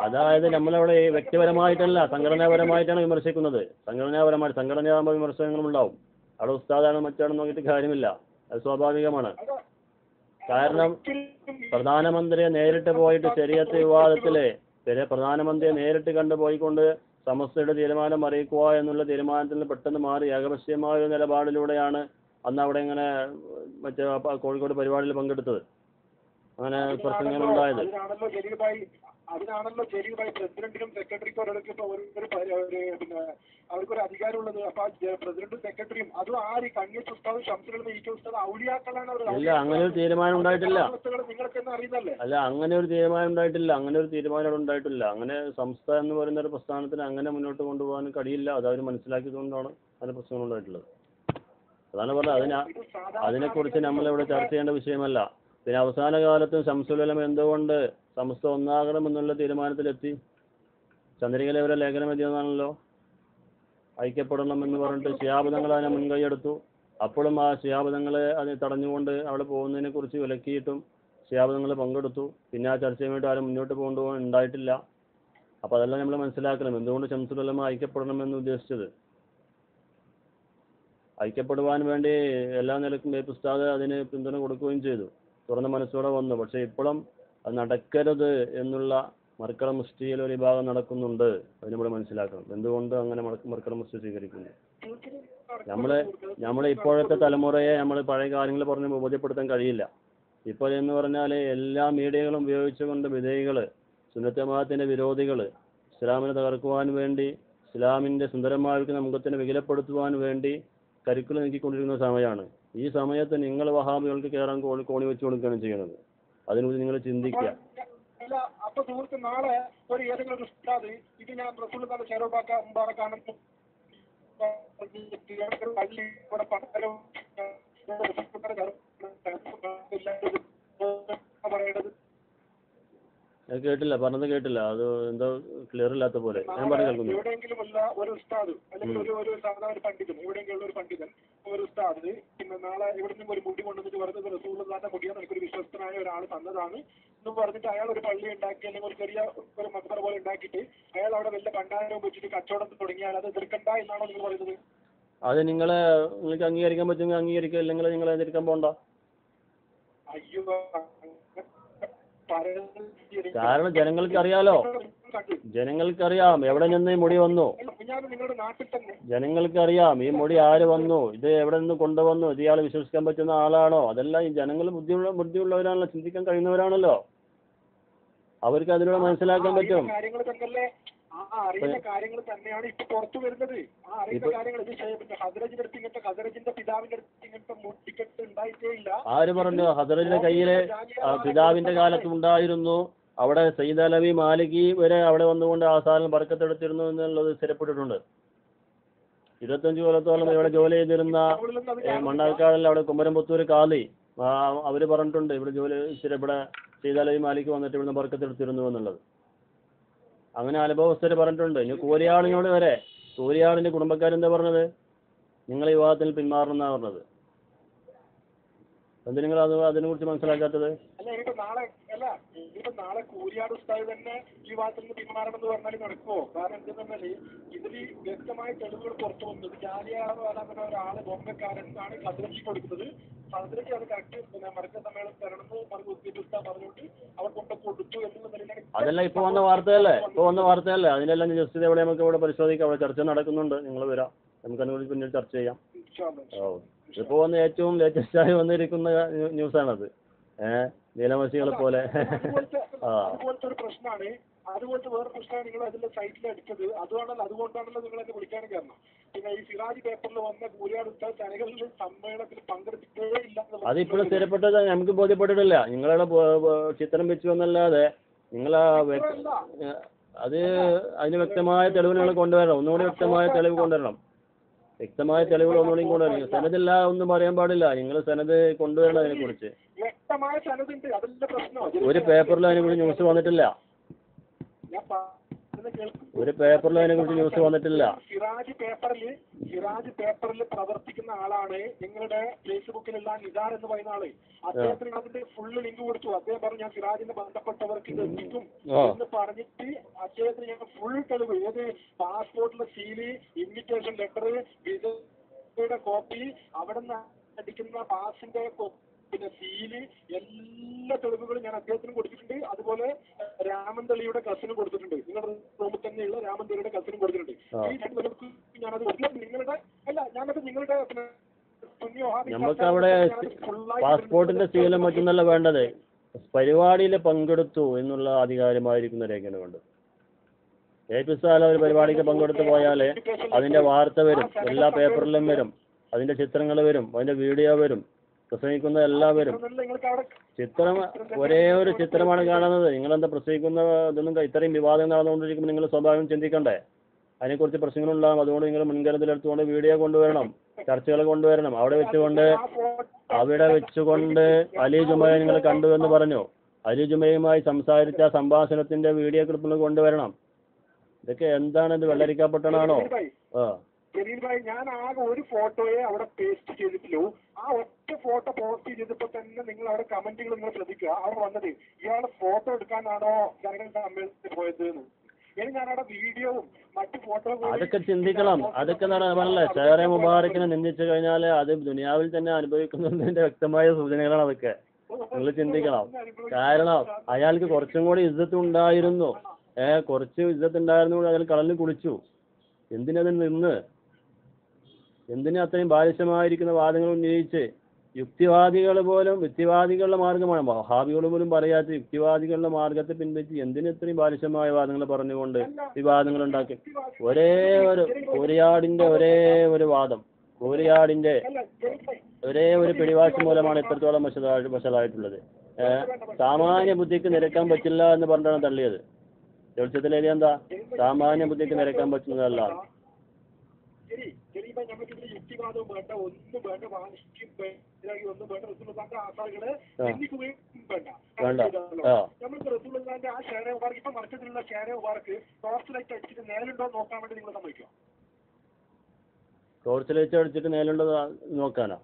അതായത് നമ്മളവിടെ വ്യക്തിപരമായിട്ടല്ല സംഘടനാപരമായിട്ടാണ് വിമർശിക്കുന്നത്. സംഘടനാപരമാകുമ്പോൾ വിമർശനങ്ങളും ഉണ്ടാവും. അവിടെ ഉസ്താദാണ് മറ്റാണെന്ന് നോക്കിയിട്ട് കാര്യമില്ല. അത് സ്വാഭാവികമാണ്. കാരണം പ്രധാനമന്ത്രിയെ നേരിട്ട് പോയിട്ട് ശരീഅത്ത് വിവാദത്തില് പ്രധാനമന്ത്രിയെ നേരിട്ട് കണ്ടുപോയിക്കൊണ്ട് സമസ്തയുടെ തീരുമാനം അറിയിക്കുക എന്നുള്ള തീരുമാനത്തിൽ നിന്ന് പെട്ടെന്ന് മാറി ഏകപക്ഷീയമായ ഒരു നിലപാടിലൂടെയാണ് അന്ന് അവിടെ ഇങ്ങനെ മറ്റേ കോഴിക്കോട് പരിപാടിയിൽ പങ്കെടുത്തത്. അങ്ങനെ പ്രശ്നങ്ങളുണ്ടായത്.
അതിനാണല്ലോ ജലീൽ ഭായി പ്രസിഡന്റിനും സെക്രട്ടറിക്കും പിന്നെ അവർക്കൊരു അധികാരമുള്ളത്. അപ്പൊ പ്രസിഡന്റും സെക്രട്ടറിയും അതും ആര് കണ്ണിയത്ത് ഉസ്താദും ഷംസുൽ ഇ കെ ഉസ്താദ് ഔലിയാക്കളാണ്.
ഇല്ല, അങ്ങനെ ഒരു തീരുമാനം ഉണ്ടായിട്ടില്ല.
നിങ്ങൾക്കെന്ന് അറിയുന്നല്ലേ?
അല്ല, അങ്ങനെ ഒരു തീരുമാനം ഉണ്ടായിട്ടില്ല. അങ്ങനെ സംസ്ഥ എന്ന് പറയുന്ന ഒരു പ്രസ്ഥാനത്തിന് അങ്ങനെ മുന്നോട്ട് കൊണ്ടുപോകാൻ കഴിയില്ല. അത് അവർ മനസ്സിലാക്കിയതുകൊണ്ടാണ് അതിന് പ്രശ്നങ്ങൾ ഉണ്ടായിട്ടുള്ളത്. അതാണ് പറഞ്ഞത്. അതിനെക്കുറിച്ച് നമ്മളിവിടെ ചർച്ച ചെയ്യേണ്ട വിഷയമല്ല. പിന്നെ അവസാന കാലത്തും ശംസുൽ ഉലമ എന്തുകൊണ്ട് സമസ്ത ഒന്നാകണമെന്നുള്ള തീരുമാനത്തിലെത്തി? ചന്ദ്രികയിലെ ഒരു ലേഖനം എഴുതിയതാണല്ലോ, ഐക്യപ്പെടണം എന്ന് പറഞ്ഞിട്ട് ശിഹാബ് തങ്ങൾ അതിനെ മുൻകൈയെടുത്തു. അപ്പോഴും ആ ശിഹാബ് തങ്ങളെ അതിനെ തടഞ്ഞുകൊണ്ട് അവിടെ പോകുന്നതിനെ കുറിച്ച് വിലക്കിയിട്ടും ശിഹാബ് തങ്ങൾ പങ്കെടുത്തു. പിന്നെ ആ ചർച്ചയുമായിട്ട് ആരും മുന്നോട്ട് കൊണ്ടുപോകാൻ ഉണ്ടായിട്ടില്ല. അപ്പോൾ അതെല്ലാം നമ്മൾ മനസ്സിലാക്കണം. എന്തുകൊണ്ട് ശംസുൽ ഉലമ ഐക്യപ്പെടണമെന്ന് ഉദ്ദേശിച്ചത്? ഐക്യപ്പെടുവാൻ വേണ്ടി എല്ലാ നിലക്കും എ പി ഉസ്താദ് അതിന് പിന്തുണ കൊടുക്കുകയും ചെയ്തു. തുറന്ന മനസ്സോടെ വന്നു. പക്ഷേ ഇപ്പോഴും അത് നടക്കരുത് എന്നുള്ള മർക്കട മുഷ്ടിയിൽ ഒരു വിഭാഗം നടക്കുന്നുണ്ട്. അത് നമ്മൾ മനസ്സിലാക്കണം. എന്തുകൊണ്ട് അങ്ങനെ മർക്കട മുഷ്ടി സ്വീകരിക്കുന്നു? നമ്മളെ ഇപ്പോഴത്തെ തലമുറയെ നമ്മൾ പഴയ കാര്യങ്ങൾ പറഞ്ഞ് ബോധ്യപ്പെടുത്താൻ കഴിയില്ല. ഇപ്പോൾ എന്ന് പറഞ്ഞാൽ എല്ലാ മീഡിയകളും ഉപയോഗിച്ചുകൊണ്ട് വിധേയികൾ, സുന്നത്ത് ജമാഅത്തിന്റെ വിരോധികൾ, ഇസ്ലാമിനെ തകർക്കുവാൻ വേണ്ടി, ഇസ്ലാമിൻ്റെ സുന്ദരമായിരിക്കുന്ന മുഖത്തിനെ വികലപ്പെടുത്തുവാൻ വേണ്ടി കരുക്കൾ നീക്കിക്കൊണ്ടിരിക്കുന്ന സമയമാണ്. ഈ സമയത്ത് നിങ്ങൾ വഹാബികൾക്ക് കയറാൻ കോണി വെച്ച് കൊടുക്കുകയാണ് ചെയ്യുന്നത്. അതിനുവേണ്ടി നിങ്ങൾ ചിന്തിക്കുക.
അപ്പൊ സുഹൃത്ത്, നാളെ ഒരു ഏതെങ്കിലും ഒരു ഉസ്താദ് ഇത് ഞാൻ റസൂലുള്ളാഹിയുടെ ഷെറോബാക്കാണ് പള്ളി ഇവിടെ പണ്ടലും പറയേണ്ടത്.
കേട്ടില്ല, പറഞ്ഞത് കേട്ടില്ല. അത് എന്തോ ക്ലിയർ ഇല്ലാത്ത പോലെ. ഞാൻ പറഞ്ഞു കേൾക്കുന്നു.
എവിടെയെങ്കിലുമുള്ള ഒരു ഉസ്താദ് അല്ലെങ്കിൽ ഒരു സാധാരണ പണ്ഡിതൻ, എവിടെയെങ്കിലും ഒരു പണ്ഡിതൻ ഒരു ഉസ്താദ് പിന്നെ നാളെ ഇവിടെ നിന്നും ഒരു മുടി കൊണ്ടുവന്നിട്ട് പറഞ്ഞത് റസൂലുള്ളാഹിന്റെ മുടിയാണ് എനിക്കൊരു വിശ്വസ്തനായ ഒരാൾ തന്നതാണ് എന്ന് പറഞ്ഞിട്ട് അയാൾ ഒരു പള്ളി ഉണ്ടാക്കി അല്ലെങ്കിൽ ഒരു ചെറിയ ഒരു മക്ബറ പോലെ ഉണ്ടാക്കിയിട്ട് അയാൾ അവിടെ വലിയ ഭണ്ഡാരം വെച്ചിട്ട് കച്ചവടം തുടങ്ങിയാൽ അത് എതിർക്കണ്ട എന്നാണോ നിങ്ങൾ പറയുന്നത്?
അത് നിങ്ങൾക്ക് അംഗീകരിക്കാൻ പറ്റുമെങ്കിൽ അംഗീകരിക്കുക, ഇല്ലെങ്കിൽ നിങ്ങൾ എതിർക്കാൻ പോകണ്ട.
അയ്യോ,
കാരണം ജനങ്ങൾക്കറിയാം എവിടെ നിന്ന് മുടി വന്നു.
ഉണ്ടാകുന്നത് നിങ്ങളുടെ നാട്ടിൽ തന്നെ.
ജനങ്ങൾക്കറിയാം ഈ മൊഴി ആര് വന്നു, ഇത് എവിടെ നിന്ന് കൊണ്ടുവന്നു, ഇത് ഇയാൾ വിശ്വസിക്കാൻ പറ്റുന്ന ആളാണോ, അതെല്ലാം ഈ ജനങ്ങൾ ബുദ്ധിയുള്ളവരാണല്ലോ, ചിന്തിക്കാൻ കഴിയുന്നവരാണല്ലോ, അവർക്ക് അതിലൂടെ മനസ്സിലാക്കാൻ പറ്റും.
കാര്യങ്ങൾ തന്നെയല്ലേ, അറിയുന്ന കാര്യങ്ങൾ തന്നെയാണ് ഇപ്പൊ പുറത്തു വരുന്നത്. ആ അറിയുന്ന കാര്യങ്ങൾ ഹദ്രജിന്റെ അടുത്ത് ഇങ്ങനത്തെ, ഹദ്രജിന്റെ പിതാവിന്റെ അടുത്ത് ഇങ്ങനത്തെ ടിക്കറ്റ് ഉണ്ടായിട്ടേ ഇല്ല.
ആര് പറഞ്ഞു? ഹദ്രജിന്റെ കയ്യില് പിതാവിന്റെ കാലത്ത് ഉണ്ടായിരുന്നു. അവിടെ സയ്യിദ് അലവി മാലികി വരെ അവിടെ വന്നുകൊണ്ട് ആ സാധനം ബർക്കത്തെടുത്തിരുന്നു എന്നുള്ളത് സ്ഥിരപ്പെട്ടിട്ടുണ്ട്. 25 കൊല്ലത്തോളം ഇവിടെ ജോലി ചെയ്തിരുന്ന മണ്ണാർക്കാടിൽ അവിടെ കുമരംപുത്തൂർ കാളി അവര് പറഞ്ഞിട്ടുണ്ട് ഇവിടെ ജോലി ഇവിടെ സയ്യിദ് അലവി മാലിക് വന്നിട്ട് ഇവിടുന്ന് ബർക്കത്തെടുത്തിരുന്നു എന്നുള്ളത്. അങ്ങനെ അനുഭവസ്ഥര് പറഞ്ഞിട്ടുണ്ട്. ഇനി കൂലിയാളിനോട് വരെ, കൂലിയാളിന്റെ കുടുംബക്കാരെന്താ പറഞ്ഞത്? നിങ്ങൾ ഈ വിവാഹത്തിൽ പിന്മാറണം എന്നാ പറഞ്ഞത്. എന്ത് നിങ്ങൾ അതിനെ കുറിച്ച് മനസ്സിലാക്കാത്തത്?
നാളെ കൂലിയാട് ഉസ്താദ് തന്നെ ഈ ഭാഗത്തിൽ നിന്ന് പിന്മാറണമെന്ന് പറഞ്ഞാൽ നടക്കുമോ? കാരണം എന്തെന്നാൽ ഇതിൽ വ്യക്തമായ തെളിവുകൾ പുറത്തു വന്നത് ജാലിയാണെന്ന് പറയാൻ ഒരാള് ബോംബക്കാരനാണ് ഹദ്രജി കൊടുക്കുന്നത്. ഹദ്രജി അത് കറക്റ്റ് മർക്ക സമ്മേളനം തരണമെന്ന് പറഞ്ഞുകൊണ്ട് അവർ കൊണ്ട് കൊടുത്തു എന്നുള്ള നിലയിലാണ്.
അതെല്ലാം ഇപ്പൊ വന്ന വാർത്തയല്ലേ, അതിനെല്ലാം ജസ്റ്റ് എവിടെ നമുക്ക് ഇവിടെ പരിശോധിക്കാം. അവിടെ ചർച്ച നടക്കുന്നുണ്ട്, നിങ്ങൾ വരാം, നമുക്ക് അതിനെക്കുറിച്ച് പിന്നീട് ചർച്ച ചെയ്യാം. ഇപ്പൊ വന്ന് ഏറ്റവും ലേറ്റസ്റ്റ് ആയി വന്നിരിക്കുന്ന ന്യൂസാണത്. നീലമസികളെ പോലെ
അതുപോലത്തെ ഒരു പ്രശ്നമാണ്. അതുപോലത്തെ വേറെ പ്രശ്നമാണ് നിങ്ങൾ അതിന്റെ സൈറ്റിൽ അടിച്ചത്. അതുകൊണ്ടാണല്ലോ നിങ്ങൾ എന്നെ വിളിക്കാനും കാരണം. പിന്നെ ഈ സിറാജ് പേപ്പറിൽ വന്ന കൂലിയാട് ജനങ്ങളിൽ സമ്മേളനത്തിൽ പങ്കെടുത്തിട്ടേ ഇല്ല.
അതിപ്പോഴും സ്ഥിരപ്പെട്ടത് നമുക്ക് ബോധ്യപ്പെട്ടിട്ടില്ല. നിങ്ങളുടെ ചിത്രം വെച്ചു എന്നല്ലാതെ നിങ്ങളാ അത് അതിന് വ്യക്തമായ തെളിവ് നിങ്ങൾ കൊണ്ടുവരണം. ഒന്നുകൂടി വ്യക്തമായ തെളിവ് കൊണ്ടുവരണം. വ്യക്തമായ തെളിവുകൾ ഒന്നുകൂടി കൊണ്ടുവരണം. സനദില്ല ഒന്നും പറയാൻ പാടില്ല. നിങ്ങൾ സനത് കൊണ്ടുവരണം. അതിനെ കുറിച്ച് ഒരു പേപ്പറിലും അതിനെ കുറിച്ച് ന്യൂസ് വന്നിട്ടില്ല.
സിറാജ് പേപ്പറിൽ പ്രവർത്തിക്കുന്ന ആളാണ് നിങ്ങളുടെ ഫേസ്ബുക്കിലുള്ള നിസാർ എന്ന് പറയുന്ന ആള്. അദ്ദേഹത്തിന് അതിന്റെ ഫുള്ള് ലിങ്ക് കൊടുത്തു. അദ്ദേഹം പറഞ്ഞു ഞാൻ സിറാജിന് ബന്ധപ്പെട്ടവർക്ക് ഇത് എത്തിക്കും എന്ന് പറഞ്ഞിട്ട് അദ്ദേഹത്തിന് ഞങ്ങൾ ഫുൾ തെളിവ്, ഏത് പാസ്പോർട്ടിലെ സീല്, ഇൻവിറ്റേഷൻ ലെറ്റർ, വിസയുടെ കോപ്പി, അവിടെ നിന്ന് അടിക്കുന്ന പാസിന്റെ പിന്നെ സീല്, എല്ലാ തെളിവുകളും ഞാൻ അദ്ദേഹത്തിന് കൊടുത്തിട്ടുണ്ട്. അതുപോലെ രാമന്തളിയുടെ കസിനും കൊടുത്തിട്ടുണ്ട്. നിങ്ങളുടെ റൂമിൽ തന്നെയുള്ള രാമന്തളിയുടെ കസിനും കൊടുത്തിട്ടുണ്ട്. ഈ രണ്ട് തെളിവ് ഞാനത് നിങ്ങളുടെ ഞാനത് നിങ്ങളുടെ
നമുക്ക് അവിടെ പാസ്പോർട്ടിന്റെ സീലും മറ്റൊന്നല്ല വേണ്ടത്, പരിപാടിയിൽ പങ്കെടുത്തു എന്നുള്ള ആധികാരികമായിരിക്കുന്ന രേഖയാണ് വേണ്ടത്. ഏൽപ്പിച്ചാൽ ഒരു പരിപാടിക്ക് പങ്കെടുത്തു പോയാൽ അതിന്റെ വാർത്ത വരും, എല്ലാ പേപ്പറിലും വരും, അതിന്റെ ചിത്രങ്ങൾ വരും, അതിന്റെ വീഡിയോ വരും, പ്രസംഗിക്കുന്ന എല്ലാവരും. ചിത്രം ഒരേ ഒരു ചിത്രമാണ് കാണുന്നത്. നിങ്ങളെന്താ പ്രസംഗിക്കുന്ന ഇതൊന്നും ഇത്രയും വിവാദം നടന്നുകൊണ്ടിരിക്കുമ്പോൾ നിങ്ങൾ സ്വാഭാവികം ചിന്തിക്കണ്ടേ? അതിനെക്കുറിച്ച് പ്രശ്നങ്ങളുണ്ടാകും. അതുകൊണ്ട് നിങ്ങൾ മുൻകരുതലെടുത്തുകൊണ്ട് വീഡിയോ കൊണ്ടുവരണം, ചർച്ചകൾ കൊണ്ടുവരണം. അവിടെ വെച്ചുകൊണ്ട് അലി ജുമയെ നിങ്ങൾ കണ്ടു എന്ന് പറഞ്ഞു. അലി ജുമയുമായി സംസാരിച്ച സംഭാഷണത്തിന്റെ വീഡിയോ ക്ലിപ്പുകൾ കൊണ്ടുവരണം. ഇതൊക്കെ എന്താണ്? ഇത് വെള്ളരിക്കപ്പെട്ടണാണോ?
ജലീൽ ഭായി, ഞാൻ ആകെ ഒരു ഫോട്ടോയെ അവിടെ പേസ്റ്റ് ചെയ്തിട്ടുള്ളൂ. ആ ഒറ്റ ഫോട്ടോ പോസ്റ്റ് ചെയ്തപ്പോൾ തന്നെ നിങ്ങൾ അവിടെ കമന്റുകൾ നിങ്ങൾ ശ്രദ്ധിക്കുക. അവിടെ വന്നത് ഇയാളെ ഫോട്ടോ എടുക്കാനാണോ ജനങ്ങൾ സമ്മേളനത്തിൽ പോയത് എന്ന്. ഇനി ഞാൻ അവിടെ വീഡിയോവും മറ്റു ഫോട്ടോകളും
അതൊക്കെ ചിന്തിക്കണം. അതൊക്കെ പറഞ്ഞല്ലേ, ഷെയറെ മുബാറക്കിനെ നിന്ദിച്ചു കഴിഞ്ഞാൽ അത് ദുനിയാവിൽ തന്നെ അനുഭവിക്കുന്നതിന്റെ വ്യക്തമായ സൂചനകളാണ് അതൊക്കെ. നിങ്ങൾ ചിന്തിക്കണം. കാരണം അയാൾക്ക് കുറച്ചും കൂടി ഇജ്ജത്ത് ഉണ്ടായിരുന്നു. കുറച്ച് ഇജ്ജത്ത് ഉണ്ടായിരുന്നു, അതിൽ കളഞ്ഞു കുളിച്ചു. എന്തിനതിൽ നിന്ന്? എന്തിനാ അത്രയും ബാലിശമായിരിക്കുന്ന വാദങ്ങൾ ഉന്നയിച്ച്? യുക്തിവാദികളുടെ മാർഗമാണ് വഹാബികൾ പോലും പറയാത്ത യുക്തിവാദികളുടെ മാർഗത്തെ പിൻവലിച്ച് എന്തിന് ഇത്രയും ബാലിശമായ വാദങ്ങൾ പറഞ്ഞുകൊണ്ട് വിവാദങ്ങൾ ഉണ്ടാക്കി? ഒരേ ഒരു വാദം, കോരിയാടിന്റെ ഒരേ ഒരു പിടിവാശി മൂലമാണ് ഇത്രത്തോളം വശലായിട്ടുള്ളത്. സാമാന്യ ബുദ്ധിക്ക് നിരക്കാൻ പറ്റില്ല എന്ന് പറഞ്ഞാണ് തള്ളിയത്. ചോദിച്ചതിൽ എന്താ? സാമാന്യ ബുദ്ധിക്ക് നിരക്കാൻ പറ്റുന്നതല്ല.
യുക്തിവാദവും വേണ്ട, ഒന്നും വേണ്ട, വാശിക്കും ഒന്നും വേണ്ട. റസൂലുള്ളാഹിന്റെ ആസാറുകളെ എണ്ണിക്കുകയും വേണ്ട. നമ്മൾക്ക് റസൂലുള്ളാഹിന്റെ ആ ഷേറെ മുബാറക്ക്, ഇപ്പൊ മർക്കത്തിലുള്ള ഷേറെ മുബാറക്ക് ടോർച്ച് ലൈറ്റ് അടിച്ചിട്ട് നേലുണ്ടോ നോക്കാൻ വേണ്ടി നിങ്ങൾ സമ്മതിക്കുക?
ടോർച്ച് ലൈറ്റ് അടിച്ചിട്ട് നേലുണ്ടോ നോക്കാനോ?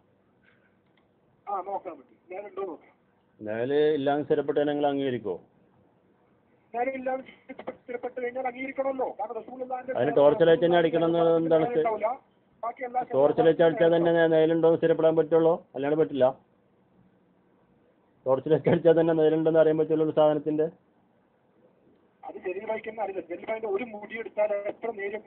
നോക്കാൻ വേണ്ടി നേലുണ്ടോ നോക്കാം.
നേല് ഇല്ലാന്ന് സ്ഥിരപ്പെട്ട് നിങ്ങൾ അംഗീകരിക്കോ? അതിന് ടോർച്ച് ലൈറ്റ് തന്നെ അടിക്കണം എന്താണ്? ടോർച്ച് ലൈറ്റ് അടിച്ചാൽ തന്നെ നേലുണ്ടോ എന്ന് സ്ഥിരപ്പെടാൻ പറ്റുള്ളൂ, അല്ലാണ്ട് പറ്റില്ല. ടോർച്ച് ലൈറ്റ് അടിച്ചാൽ തന്നെ നേലുണ്ടെന്ന് അറിയാൻ പറ്റുള്ളൂ ഒരു സാധനത്തിന്റെ.
അത് ജലീൽ ഭായിക്ക് അറിയില്ല. ജലീൽ ഭായിന്റെ ഒരു മുടി എടുത്താൽ എത്ര നേരം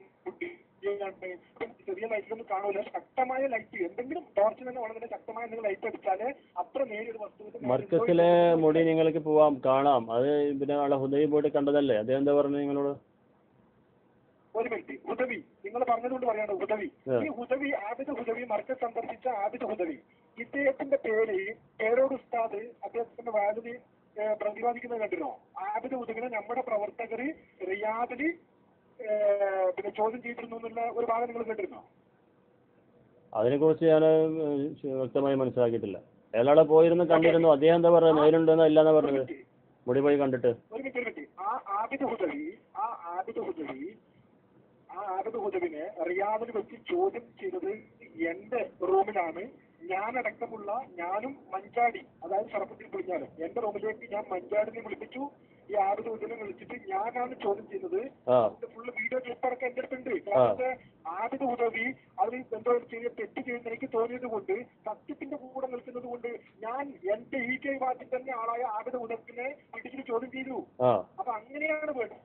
ചെറിയ ലൈറ്റിലൊന്നും കാണൂല, ശക്തമായ ലൈറ്റ് എന്തെങ്കിലും ടോർച്ച് തന്നെ വളരെ ശക്തമായ നിങ്ങൾ ലൈറ്റ് അടിച്ചാല് അത്ര നേരിയൊരു വസ്തു
മർക്കസിലെ മുടി നിങ്ങൾക്ക് പോവാം കാണാം. അത് പിന്നെ അവിടെ ഹുദവി പോയിട്ട് കണ്ടതല്ലേ, അദ്ദേഹം എന്താ പറഞ്ഞു നിങ്ങളോട്?
ഒരു മിനിറ്റ്, ഹുദവി നിങ്ങൾ പറഞ്ഞതുകൊണ്ട് പറയാണ്. ഹുദവി, ഈ ഹുദവി ആബിദ് ഹുദവി മർക്കസ് സന്ദർശിച്ച ആബിദ് ഹുദവി, ഇദ്ദേഹത്തിന്റെ പേരോട് ഉസ്താദ് അദ്ദേഹത്തിന്റെ വാലിദ് പ്രതിപാദിക്കുന്നത് കണ്ടിരുന്നോ? ആബിദ് ഹുദവിനെ നമ്മുടെ പ്രവർത്തകർ റിയാദില് പിന്നെ ചോദ്യം ചെയ്തിരുന്നു എന്നുള്ള ഒരു ഭാഗം നിങ്ങൾ കേട്ടിരുന്നോ?
അതിനെക്കുറിച്ച് ഞാൻ വ്യക്തമായി മനസ്സിലാക്കിയിട്ടില്ല. അയാളവിടെ പോയിരുന്നു കണ്ടിരുന്നു. അദ്ദേഹം എന്താ പറഞ്ഞത്? നേരിണ്ടെന്നോ ഇല്ലാന്നാ പറഞ്ഞത്? മുടി പോയി കണ്ടിട്ട്
ഒരു മിനിറ്റ് ആ ആബിദ് ഹുദവിനെ റിയാദിൽ വെച്ച് ചോദ്യം ചെയ്തത് എന്റെ റൂമിലാണ്. ഞാനടക്കമുള്ള ഞാനും മഞ്ചാടി, അതായത് ഷറഫുദ്ദീൻ പുളിഞ്ഞാലും എന്റെ റൂമിലേക്ക് ഞാൻ മഞ്ചാടിനെ വിളിപ്പിച്ചു. ഈ ആബിദ് ഹുദവിനെ വിളിച്ചിട്ട് ഞാനാണ് ചോദ്യം ചെയ്യുന്നത്. ഫുള്ള് വീഡിയോ ക്ലിപ്പടക്കം എന്റെ അടുത്തുണ്ട്. കാരണം ആബിദ് ഹുദവി അതിൽ എന്തോ ചെറിയ തെറ്റ് ചെയ്യുന്ന എനിക്ക് തോന്നിയത് കൊണ്ട്, സത്യത്തിന്റെ കൂടെ നിൽക്കുന്നത് കൊണ്ട് ഞാൻ എന്റെ ഈ കെ വാറ്റിൽ തന്നെ ആളായ ആബിദ് ഹുദവിനെ പിടിച്ചിട്ട് ചോദ്യം ചെയ്തു. അപ്പൊ അങ്ങനെയാണ് വേണ്ടത്.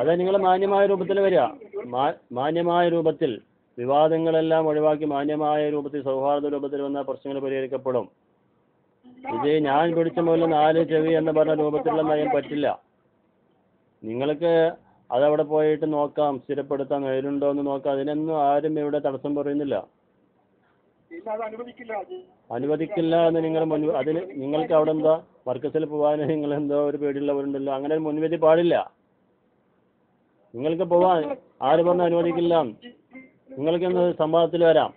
അതെ, നിങ്ങൾ മാന്യമായ രൂപത്തിൽ വരിക. മാന്യമായ രൂപത്തിൽ വിവാദങ്ങളെല്ലാം ഒഴിവാക്കി മാന്യമായ രൂപത്തിൽ സൗഹാർദ്ദ രൂപത്തിൽ വന്ന പ്രശ്നങ്ങൾ പരിഹരിക്കപ്പെടും. ഇത് ഞാൻ പിടിച്ച മുതൽ 4 ചെവി എന്ന് പറഞ്ഞ രൂപത്തിലുള്ള നയം പറ്റില്ല. നിങ്ങൾക്ക് അതവിടെ പോയിട്ട് നോക്കാം, സ്ഥിരപ്പെടുത്താൻ നേരുണ്ടോ എന്ന് നോക്കാം. അതിനൊന്നും ആരും ഇവിടെ തടസ്സം പറയുന്നില്ല. അനുവദിക്കില്ല എന്ന് നിങ്ങൾ അതിന് നിങ്ങൾക്ക് അവിടെ എന്താ മർക്കസിൽ പോകാൻ നിങ്ങൾ എന്തോ ഒരു പേടിയുള്ളവരുണ്ടല്ലോ. അങ്ങനെ ഒരു മുൻവിധി പാടില്ല. നിങ്ങൾക്ക് പോവാൻ ആര് പറഞ്ഞ് അനുവദിക്കില്ല? നിങ്ങൾക്ക് ഇന്ന് സംവാദത്തിൽ വരാം.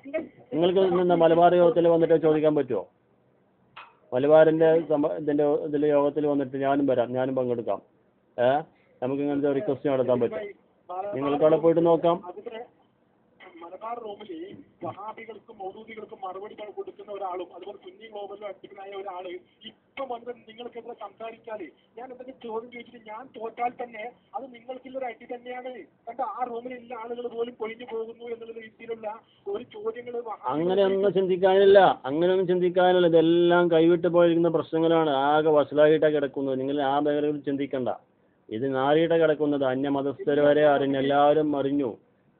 നിങ്ങൾക്ക് ഇന്ന് മലബാർ യോഗത്തിൽ വന്നിട്ട് ചോദിക്കാൻ പറ്റുമോ? മലബാറിന്റെ ഇതിൽ യോഗത്തിൽ വന്നിട്ട് ഞാനും വരാം, ഞാനും പങ്കെടുക്കാം. നമുക്ക് ഇങ്ങനത്തെ റിക്വസ്റ്റ് നടത്താൻ പറ്റും. നിങ്ങൾക്ക് അവിടെ പോയിട്ട് നോക്കാം.
മലബാർ റൂമിൽ വഹാബികൾക്കും മൗദൂദികൾക്കും മറുപടികൾ കൊടുക്കുന്ന ഒരാളും അതുപോലെ സുന്നി ഗ്ലോബലിലും അഡ്മിനായ ഒരാള് ഇപ്പം വന്ന് നിങ്ങൾക്കെതിരെ സംസാരിച്ചാല്, ഞാൻ എന്തെങ്കിലും ചോദ്യം ചോദിച്ചിട്ട് ഞാൻ തോറ്റാൽ തന്നെ അത് നിങ്ങൾക്കുള്ളൊരു അടി തന്നെയാണ്. കണ്ട ആ റൂമിലുള്ള ആളുകൾ പോലും പൊളിഞ്ഞു പോകുന്നു എന്നുള്ള രീതിയിലുള്ള ഒരു ചോദ്യങ്ങൾ
അങ്ങനെയൊന്നും ചിന്തിക്കാനില്ല. ഇതെല്ലാം കൈവിട്ട് പോയിരിക്കുന്ന പ്രശ്നങ്ങളാണ്. ആകെ വഷളായിട്ടാണ് കിടക്കുന്നത്. നിങ്ങൾ ആ മേഖലയിൽ ചിന്തിക്കണ്ട. ഇത് നാറിയിട്ട് കിടക്കുന്നത് അന്യമതസ്ഥർ വരെ എല്ലാവരും അറിഞ്ഞു.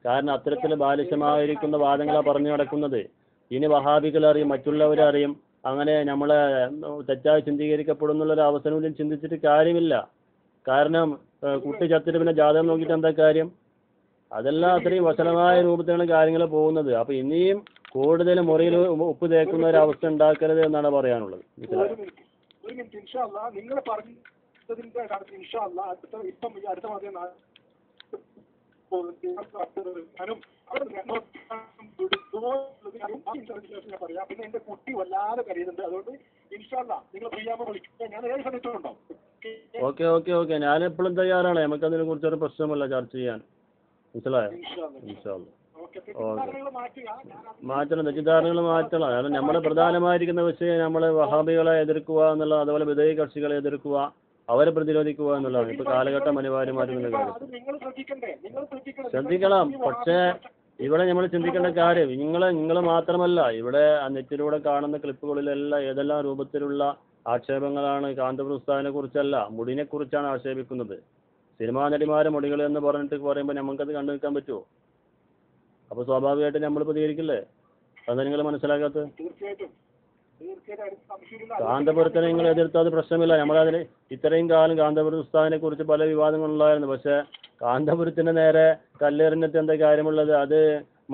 കാരണം അത്തരത്തിൽ ബാലിശമായിരിക്കുന്ന വാദങ്ങളാണ് പറഞ്ഞു നടക്കുന്നത്. ഇനി വഹാബികൾ അറിയും, മറ്റുള്ളവരെ അറിയും. അങ്ങനെ നമ്മളെ തെറ്റായി ചിന്തീകരിക്കപ്പെടുന്നുള്ളൊരു അവസരവും ചിന്തിച്ചിട്ട് കാര്യമില്ല. കാരണം കുട്ടി ചത്തിട്ട് പിന്നെ ജാതകം നോക്കിയിട്ട് എന്താ കാര്യം? അതെല്ലാം അത്രയും വശലമായ രൂപത്തിലാണ് കാര്യങ്ങൾ പോകുന്നത്. അപ്പൊ ഇനിയും കൂടുതൽ മുറിയിൽ ഉപ്പ് തേക്കുന്ന ഒരു അവസ്ഥ ഉണ്ടാക്കരുത് എന്നാണ് പറയാനുള്ളത്.
പിന്നെ എന്റെ കുട്ടി വല്ലാതെ കരയുന്നുണ്ട്. അതുകൊണ്ട് നിങ്ങൾ ഫ്രീയാകുമ്പോൾ വിളിക്കുക. ഞാൻ ഏത് സമയത്തും
ഓക്കെ ഞാൻ എപ്പോഴും തയ്യാറാണ്. നമുക്ക് അതിനെ കുറിച്ചൊരു പ്രശ്നമല്ല ചർച്ച ചെയ്യാൻ. മനസ്സിലായോ? മാറ്റണം, തെറ്റിദ്ധാരണകൾ മാറ്റണം. കാരണം നമ്മുടെ പ്രധാനമായിരിക്കുന്ന വിഷയം നമ്മൾ വഹാബികളെ എതിർക്കുക എന്നുള്ള, അതുപോലെ വിധേയ കക്ഷികളെ എതിർക്കുക, അവരെ പ്രതിരോധിക്കുക എന്നുള്ളതാണ്. ഇപ്പൊ കാലഘട്ടം അനിവാര്യമായിരിക്കുന്ന കാര്യം. ശ്രദ്ധിക്കണം. പക്ഷേ ഇവിടെ നമ്മൾ ചിന്തിക്കേണ്ട കാര്യം നിങ്ങൾ മാത്രമല്ല, ഇവിടെ നെറ്റിലൂടെ കാണുന്ന ക്ലിപ്പുകളിലെല്ലാം ഏതെല്ലാം രൂപത്തിലുള്ള ആക്ഷേപങ്ങളാണ്. കാന്തപുരസ്താദിനെ കുറിച്ചല്ല, മുടിനെ കുറിച്ചാണ് ആക്ഷേപിക്കുന്നത്. സിനിമാ നടിമാരെ മുടികൾ എന്ന് പറഞ്ഞിട്ട് പറയുമ്പോൾ നമുക്കത് കണ്ടു നിൽക്കാൻ പറ്റുമോ? അപ്പോൾ സ്വാഭാവികമായിട്ട് നമ്മൾ പ്രതികരിക്കില്ലേ? അതെന്താ നിങ്ങൾ മനസ്സിലാക്കാത്തത്? കാന്തപുരത്തിനെ നിങ്ങൾ എതിർത്തത് പ്രശ്നമില്ല. നമ്മളതിന് ഇത്രയും കാലം കാന്തപുരം ഉസ്താദിനെ കുറിച്ച് പല വിവാദങ്ങളുണ്ടായിരുന്നു. പക്ഷേ കാന്തപുരത്തിന് നേരെ കല്ലെറിഞ്ഞിട്ട് എന്താ കാര്യമുള്ളത്? അത്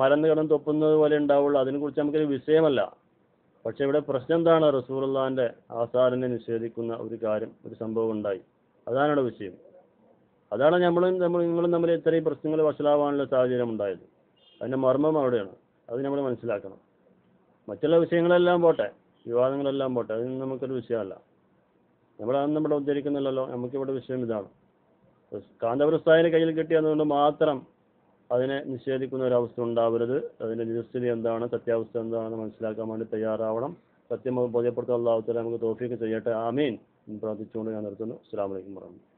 മലന്ന് കിടന്ന് തൊപ്പുന്നത് പോലെ ഉണ്ടാവുള്ളൂ. അതിനെക്കുറിച്ച് നമുക്കൊരു വിഷയമല്ല. പക്ഷെ ഇവിടെ പ്രശ്നം എന്താണ്? റസൂലുള്ളാഹിന്റെ ആസാറിനെ നിഷേധിക്കുന്ന ഒരു കാര്യം, ഒരു സംഭവം ഉണ്ടായി. അതാണ് ഇവിടെ വിഷയം. അതാണ് നിങ്ങളും തമ്മിൽ ഇത്രയും പ്രശ്നങ്ങൾ വഷളാവാനുള്ള സാഹചര്യം ഉണ്ടായത്. അതിൻ്റെ മർമ്മം അവിടെയാണ്. അത് നമ്മൾ മനസ്സിലാക്കണം. മറ്റുള്ള വിഷയങ്ങളെല്ലാം പോട്ടെ, വിവാദങ്ങളെല്ലാം പോട്ടെ, അതിന് നമുക്കൊരു വിഷയമല്ല. നമ്മളതൊന്നും ഇവിടെ ഉദ്ധരിക്കുന്നില്ലല്ലോ. നമുക്കിവിടെ വിഷയം ഇതാണ്. കാന്തപുരസ്താദിനെ കയ്യിൽ കിട്ടിയതുകൊണ്ട് മാത്രം അതിനെ നിഷേധിക്കുന്ന ഒരവസ്ഥ ഉണ്ടാവരുത്. അതിൻ്റെ നിജസ്ഥിതി എന്താണ്, സത്യാവസ്ഥ എന്താണെന്ന് മനസ്സിലാക്കാൻ വേണ്ടി തയ്യാറാവണം. സത്യം ബോധ്യപ്പെടുത്താൻ അല്ലാഹു തആല നമുക്ക് തൗഫീഖ് ചെയ്യട്ടെ. ആമീൻ. പ്രാർത്ഥിച്ചുകൊണ്ട് ഞാൻ നിർത്തുന്നു. അസ്സലാമു അലൈക്കും വറഹ്മത്തുള്ളാഹി.